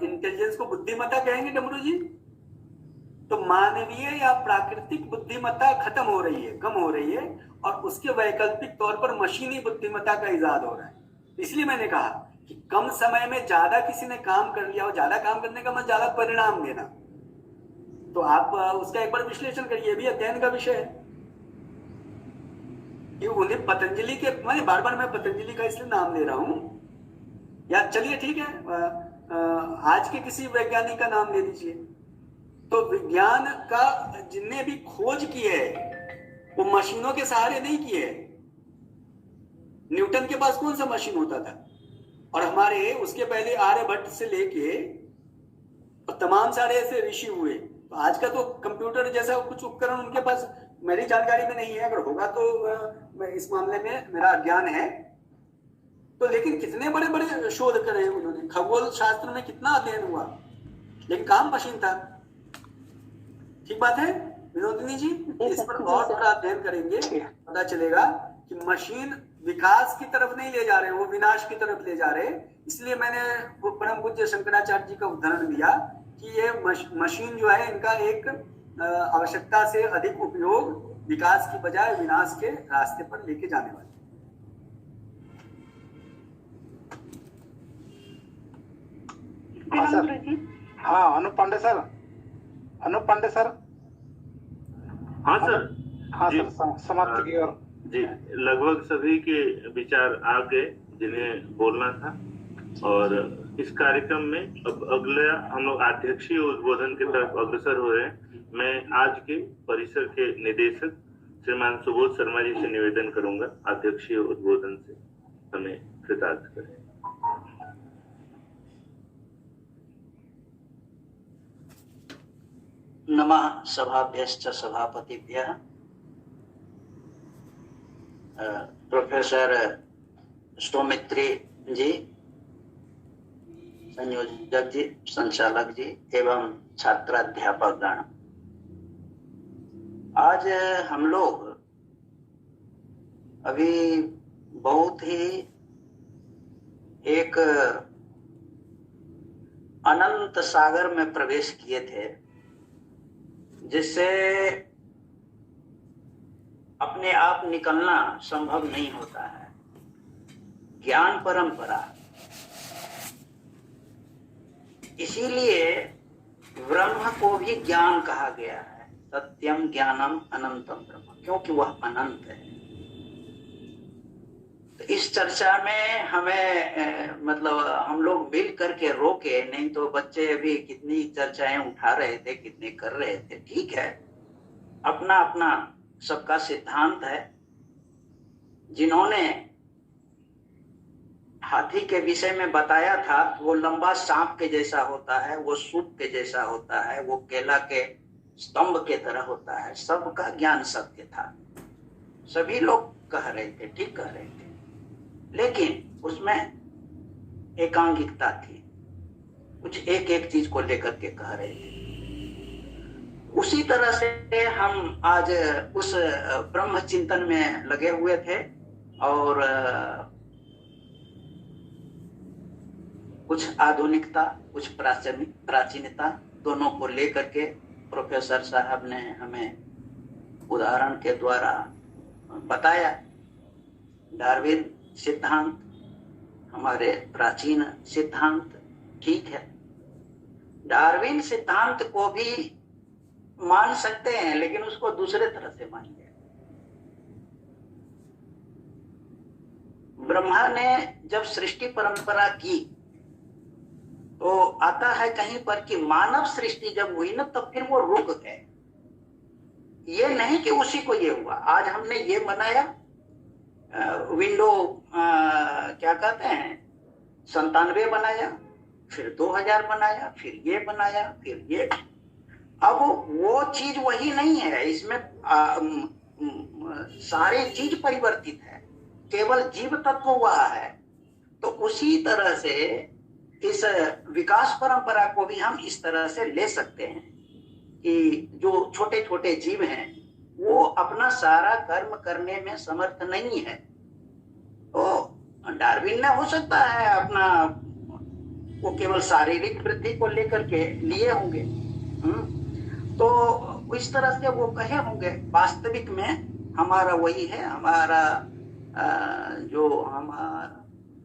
इंटेलिजेंस को बुद्धिमत्ता कहेंगे डमरू जी। तो मानवीय या प्राकृतिक बुद्धिमत्ता खत्म हो रही है, कम हो रही है, और उसके वैकल्पिक तौर पर मशीनी बुद्धिमत्ता का इजाद हो रहा है। इसलिए मैंने कहा कि कम समय में ज्यादा किसी ने काम कर लिया, और ज्यादा काम करने का मतलब ज्यादा परिणाम देना। तो आप उसका एक बार विश्लेषण करिए, भी अध्ययन का विषय है कि उन्हें पतंजलि के, मैं बार बार मैं पतंजलि का इसलिए नाम ले रहा हूं, या चलिए ठीक है आज के किसी वैज्ञानिक का नाम ले लीजिए। तो विज्ञान का जिनने भी खोज की है वो मशीनों के सहारे नहीं की है। न्यूटन के पास कौन सा मशीन होता था? और हमारे उसके पहले आर्यभट्ट से लेके और तमाम सारे ऐसे ऋषि हुए। तो आज का तो कंप्यूटर जैसा कुछ उपकरण उनके पास मेरी जानकारी में नहीं है, अगर होगा तो इस मामले में मेरा ज्ञान है। तो लेकिन कितने बड़े बड़े शोध करे उन्होंने, खगोल शास्त्र में कितना अध्ययन हुआ, लेकिन काम मशीन था। ठीक बात है विनोदिनी जी, इस पर और थोड़ा अध्ययन करेंगे, पता चलेगा कि मशीन विकास की तरफ नहीं ले जा रहे, वो विनाश की तरफ ले जा रहे। इसलिए मैंने वो परम पूज्य शंकराचार्य जी का उदाहरण दिया कि ये मशीन जो है, इनका एक आवश्यकता से अधिक उपयोग विकास की बजाय विनाश के रास्ते पर लेके जाने वाले। हाँ सर, हाँ अनूप पांडे सर, अनूप पांडे सर। हाँ सर, हाँ सर, समाप्ति की ओर जी। लगभग सभी के विचार आ गए जिन्हें बोलना था, और इस कार्यक्रम में अब अगला हम लोग अध्यक्षीय उद्बोधन की तरफ अग्रसर हो रहे हैं। मैं आज के परिसर के निदेशक श्रीमान सुबोध शर्मा जी से निवेदन करूंगा अध्यक्षीय उद्बोधन से हमें कृतार्थ करें। नमः सभाभ्यश्च सभापतिभ्यः। प्रोफेसर सौमित्री जी, संयोजक जी, संचालक जी एवं छात्राध्यापक गण, आज हम लोग अभी बहुत ही एक अनंत सागर में प्रवेश किए थे, जिससे अपने आप निकलना संभव नहीं होता है। ज्ञान परंपरा, इसीलिए ब्रह्म को भी ज्ञान कहा गया है। सत्यम ज्ञानम अनंतम ब्रह्म, क्योंकि वह अनंत है। तो इस चर्चा में हमें मतलब हम लोग मिल करके रोके, नहीं तो बच्चे अभी कितनी चर्चाएं उठा रहे थे, कितने कर रहे थे। ठीक है, अपना अपना सबका सिद्धांत है। जिन्होंने हाथी के विषय में बताया था, वो लंबा सांप के जैसा होता है, वो सूप के जैसा होता है, वो केला के स्तंभ के तरह होता है। सबका ज्ञान सत्य था, सभी लोग कह रहे थे, ठीक कह रहे थे, लेकिन उसमें एकांगिकता थी। कुछ एक एक चीज को लेकर के कह रहे थे। उसी तरह से हम आज उस ब्रह्म चिंतन में लगे हुए थे और कुछ आधुनिकता, कुछ प्राचीनता, दोनों को लेकर के प्रोफेसर साहब ने हमें उदाहरण के द्वारा बताया। डार्विन सिद्धांत हमारे प्राचीन सिद्धांत, ठीक है, डार्विन सिद्धांत को भी मान सकते हैं, लेकिन उसको दूसरे तरह से मानिए। ब्रह्मा ने जब सृष्टि परंपरा की तो आता है कहीं पर कि मानव सृष्टि जब हुई ना, तब फिर वो रुक गए। ये नहीं कि उसी को ये हुआ। आज हमने ये बनाया विंडो क्या कहते हैं 97 बनाया, फिर 2000 बनाया, फिर ये बनाया, फिर ये। अब वो चीज वही नहीं है, इसमें सारी चीज परिवर्तित है, केवल जीव तत्व वह है। तो उसी तरह से इस विकास परंपरा को भी हम इस तरह से ले सकते हैं कि जो छोटे छोटे जीव हैं वो अपना सारा कर्म करने में समर्थ नहीं है। तो डार्विन ने हो सकता है अपना वो केवल शारीरिक वृद्धि को लेकर के लिए होंगे, तो इस तरह से वो कहे होंगे। वास्तविक में हमारा वही है, हमारा जो हमारा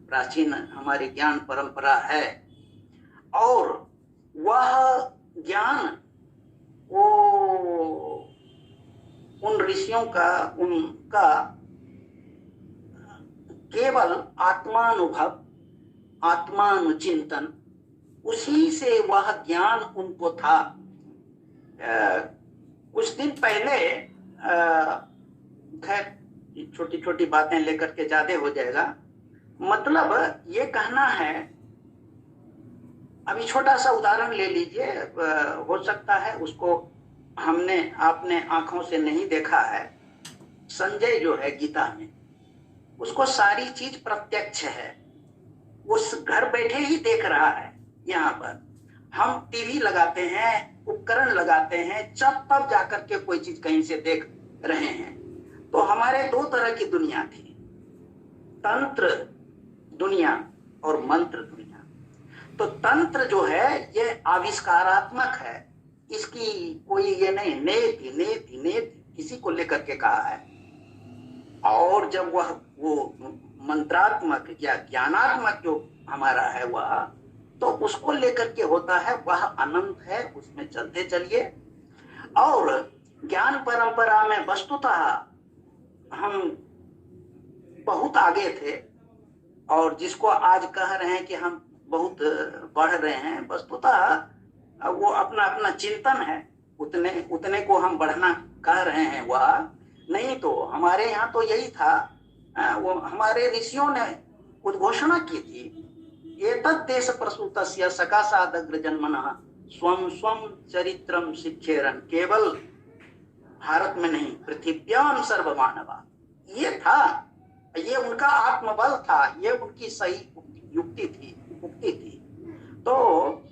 प्राचीन हमारी ज्ञान परंपरा है, और वह ज्ञान वो उन ऋषियों का, उनका केवल आत्मानुभव, आत्मानुचिंतन, उसी से वह ज्ञान उनको था। कुछ दिन पहले खैर छोटी छोटी बातें लेकर के ज्यादा हो जाएगा, मतलब ये कहना है, अभी छोटा सा उदाहरण ले लीजिए, हो सकता है उसको हमने आपने आंखों से नहीं देखा है। संजय जो है गीता में, उसको सारी चीज प्रत्यक्ष है, उस घर बैठे ही देख रहा है। यहाँ पर हम टीवी लगाते हैं, उपकरण लगाते हैं, जब तब जाकर के कोई चीज कहीं से देख रहे हैं। तो हमारे दो तरह की दुनिया थी, तंत्र दुनिया और मंत्र दुनिया। तो तंत्र जो है ये आविष्कारात्मक है, इसकी कोई ये नहीं, नेति नेति नेति किसी को लेकर के कहा है। और जब वह वो मंत्रात्मक या ज्ञानात्मक जो हमारा है वह, तो उसको लेकर के होता है, वह अनंत है, उसमें चलते चलिए। और ज्ञान परंपरा में वस्तुतः हम बहुत आगे थे, और जिसको आज कह रहे हैं कि हम बहुत बढ़ रहे हैं। वस्तुतः वो अपना अपना चिंतन है, उतने को हम बढ़ना कह रहे हैं। वह नहीं तो हमारे यहाँ तो यही था, वो हमारे ऋषियों ने उद्घोषणा की थी, एतद् देश प्रसूतस्य सकाशादग्र जन्मनः स्वम स्वम चरित्रम शिक्षेरन। केवल भारत में नहीं, पृथिव्याम सर्वमानवा। ये था, ये उनका आत्मबल था, ये उनकी सही उक्ति थी। तो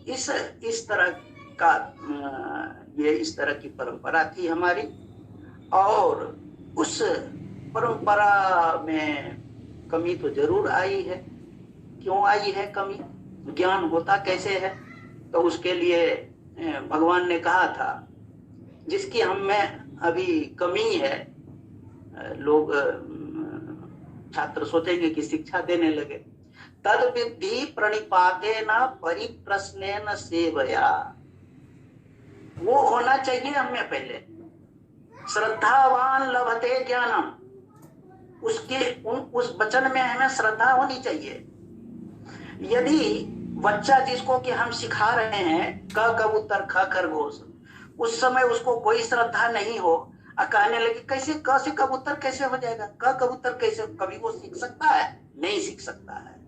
इस तरह का ये इस तरह की परंपरा थी हमारी। और उस परंपरा में कमी तो जरूर आई है। क्यों आई है कमी? ज्ञान होता कैसे है? तो उसके लिए भगवान ने कहा था, जिसकी हम में अभी कमी है, लोग छात्र सोचेंगे कि शिक्षा देने लगे, तद विद्धि प्रणिपातेन परिप्रश्नेन सेवया। वो होना चाहिए हमें पहले। श्रद्धावान लभते ज्ञानम, उस वचन में हमें श्रद्धा होनी चाहिए। यदि बच्चा जिसको कि हम सिखा रहे हैं क कबूतर ख खरगोश, उस समय उसको कोई श्रद्धा नहीं हो, कहने लगे कैसे क से कबूतर कैसे हो जाएगा, क कबूतर कैसे, कभी वो सीख सकता है? नहीं सीख सकता है।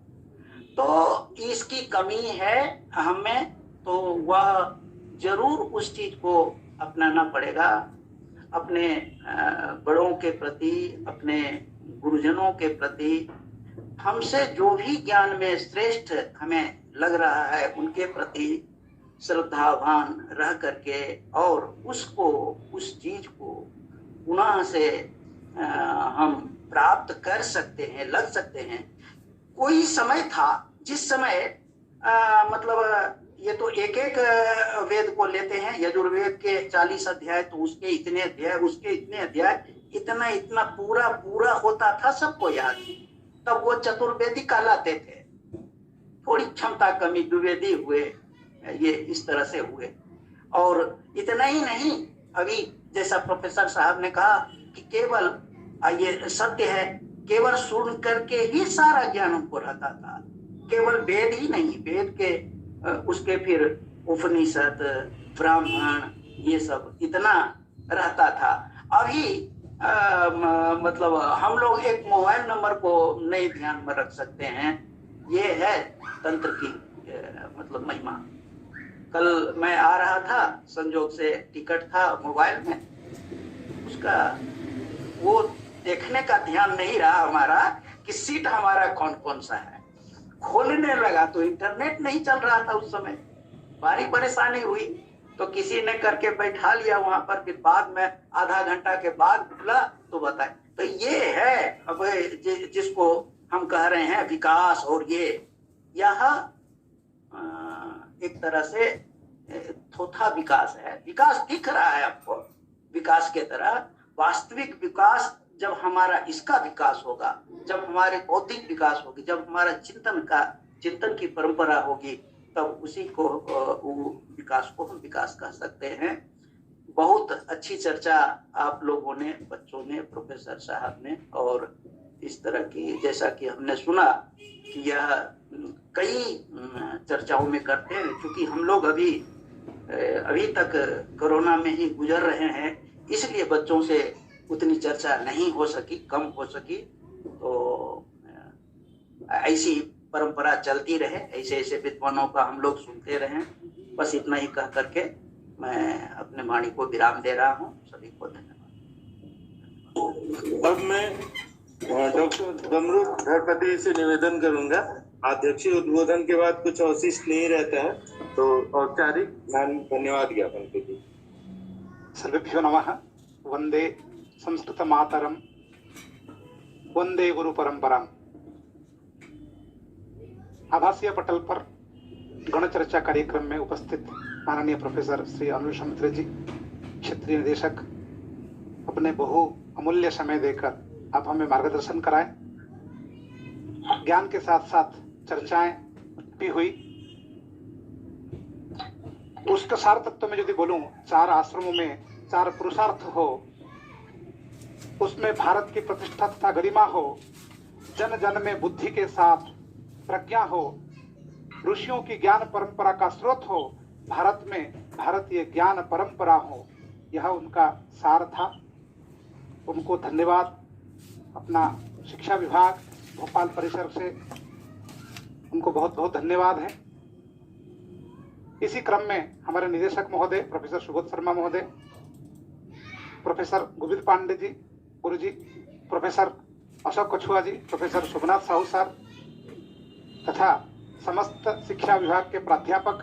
तो इसकी कमी है हमें, तो वह जरूर उस चीज को अपनाना पड़ेगा। अपने बड़ों के प्रति, अपने गुरुजनों के प्रति, हमसे जो भी ज्ञान में श्रेष्ठ हमें लग रहा है, उनके प्रति श्रद्धावान रह करके और उसको, उस चीज को पुनः से हम प्राप्त कर सकते हैं, लग सकते हैं। कोई समय था जिस समय मतलब ये तो एक एक वेद को लेते हैं, यजुर्वेद के 40 अध्याय, तो उसके इतने अध्याय, उसके इतने अध्याय, इतना पूरा होता था, सबको याद। तब वो चतुर्वेदी कहलाते थे। थोड़ी क्षमता कमी, द्विवेदी हुए, ये इस तरह से हुए। और इतना ही नहीं, अभी जैसा प्रोफेसर साहब ने कहा कि केवल ये सत्य है, केवल सुन करके ही सारा ज्ञान उनको रहता था। केवल वेद ही नहीं, वेद के उसके फिर उपनिषद, ब्राह्मण, ये सब इतना रहता था। अभी मतलब हम लोग एक मोबाइल नंबर को नहीं ध्यान में रख सकते हैं। ये है तंत्र की मतलब महिमा। कल मैं आ रहा था, संजोग से टिकट था मोबाइल में, उसका वो देखने का ध्यान नहीं रहा हमारा कि सीट हमारा कौन कौन सा है। खोलने लगा तो इंटरनेट नहीं चल रहा था उस समय, भारी परेशानी हुई। तो किसी ने करके बैठा लिया वहां पर, फिर बाद में आधा घंटा के बाद खुला तो बताए। तो ये है अब जिसको हम कह रहे हैं विकास। और ये यह एक तरह से थोथा विकास है। विकास दिख रहा है आपको विकास के तरह। वास्तविक विकास जब हमारा इसका विकास होगा, जब हमारे बौद्धिक विकास होगी, जब हमारा चिंतन की परंपरा होगी, तब उसी को विकास को हम विकास कह सकते हैं। बहुत अच्छी चर्चा आप लोगों ने, बच्चों ने, प्रोफेसर साहब ने, और इस तरह की जैसा कि हमने सुना कि यह कई चर्चाओं में करते हैं। क्योंकि हम लोग अभी तक कोरोना में ही गुजर रहे हैं, इसलिए बच्चों से उतनी चर्चा नहीं हो सकी, कम हो सकी। तो ऐसी परंपरा चलती रहे, ऐसे विद्वानों का हम लोग सुनते रहें। बस इतना ही कह करके मैं अपने वाणी को विराम दे रहा हूँ। सभी को धन्यवाद। अब मैं डॉक्टर डमरू धड़पति से निवेदन करूंगा, अध्यक्षीय उद्बोधन के बाद कुछ अवशिष्ट नहीं रहता है, तो औपचारिक धन्यवाद ज्ञापन के लिए। सर्वेभ्यो नमः। वंदे संस्कृत मातरम, वंदे गुरु परंपराम। आभासीय पटल पर गण चर्चा कार्यक्रम में उपस्थित माननीय प्रोफेसर श्री अनुषम मित्र जी, क्षेत्रीय निदेशक, अपने बहु अमूल्य समय देकर आप हमें मार्गदर्शन कराएं। ज्ञान के साथ साथ चर्चाएं भी हुई। उसका सार तत्व में यदि बोलूं, 4 आश्रमों में 4 पुरुषार्थ हो, उसमें भारत की प्रतिष्ठा तथा गरिमा हो, जन जन में बुद्धि के साथ प्रज्ञा हो, ऋषियों की ज्ञान परंपरा का स्रोत हो, भारत में भारतीय ज्ञान परंपरा हो, यह उनका सार था। उनको धन्यवाद। अपना शिक्षा विभाग भोपाल परिसर से उनको बहुत बहुत धन्यवाद है। इसी क्रम में हमारे निदेशक महोदय प्रोफेसर सुबोध शर्मा महोदय, प्रोफेसर गोविंद पांडे जी गुरुजी, प्रोफेसर अशोक कछुआ जी, प्रोफेसर शोभनाथ साहू सर तथा समस्त शिक्षा विभाग के प्राध्यापक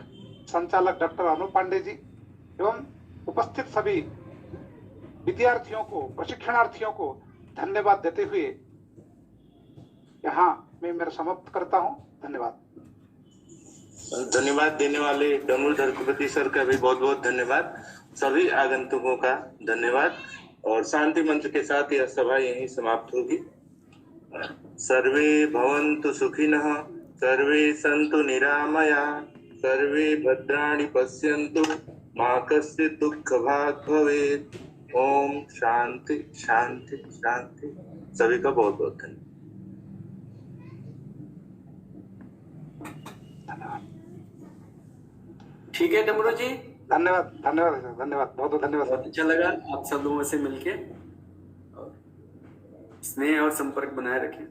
संचालक डॉक्टर अनूप पांडे जी एवं उपस्थित सभी विद्यार्थियों को, प्रशिक्षणार्थियों को धन्यवाद देते हुए यहाँ मैं मेरा समाप्त करता हूँ। धन्यवाद। धन्यवाद देने वाले डमरूधर कुलपति सर का भी बहुत बहुत धन्यवाद। सभी आगंतुकों का धन्यवाद। और शांति मंत्र के साथ यह सभा यहीं समाप्त होगी। सर्वे भवन्तु सुखिनः, सर्वे सन्तु निरामया, सर्वे भद्राणि पश्यन्तु, मा कश्चित् दुःखभाग् भवेत्। ओम शांति शांति शांति। सभी का बहुत बहुत धन्यवाद। ठीक है डमरू जी, धन्यवाद धन्यवाद धन्यवाद, बहुत बहुत धन्यवाद। बहुत अच्छा लगा आप सब लोगों से मिलके। और स्नेह और संपर्क बनाए रखें।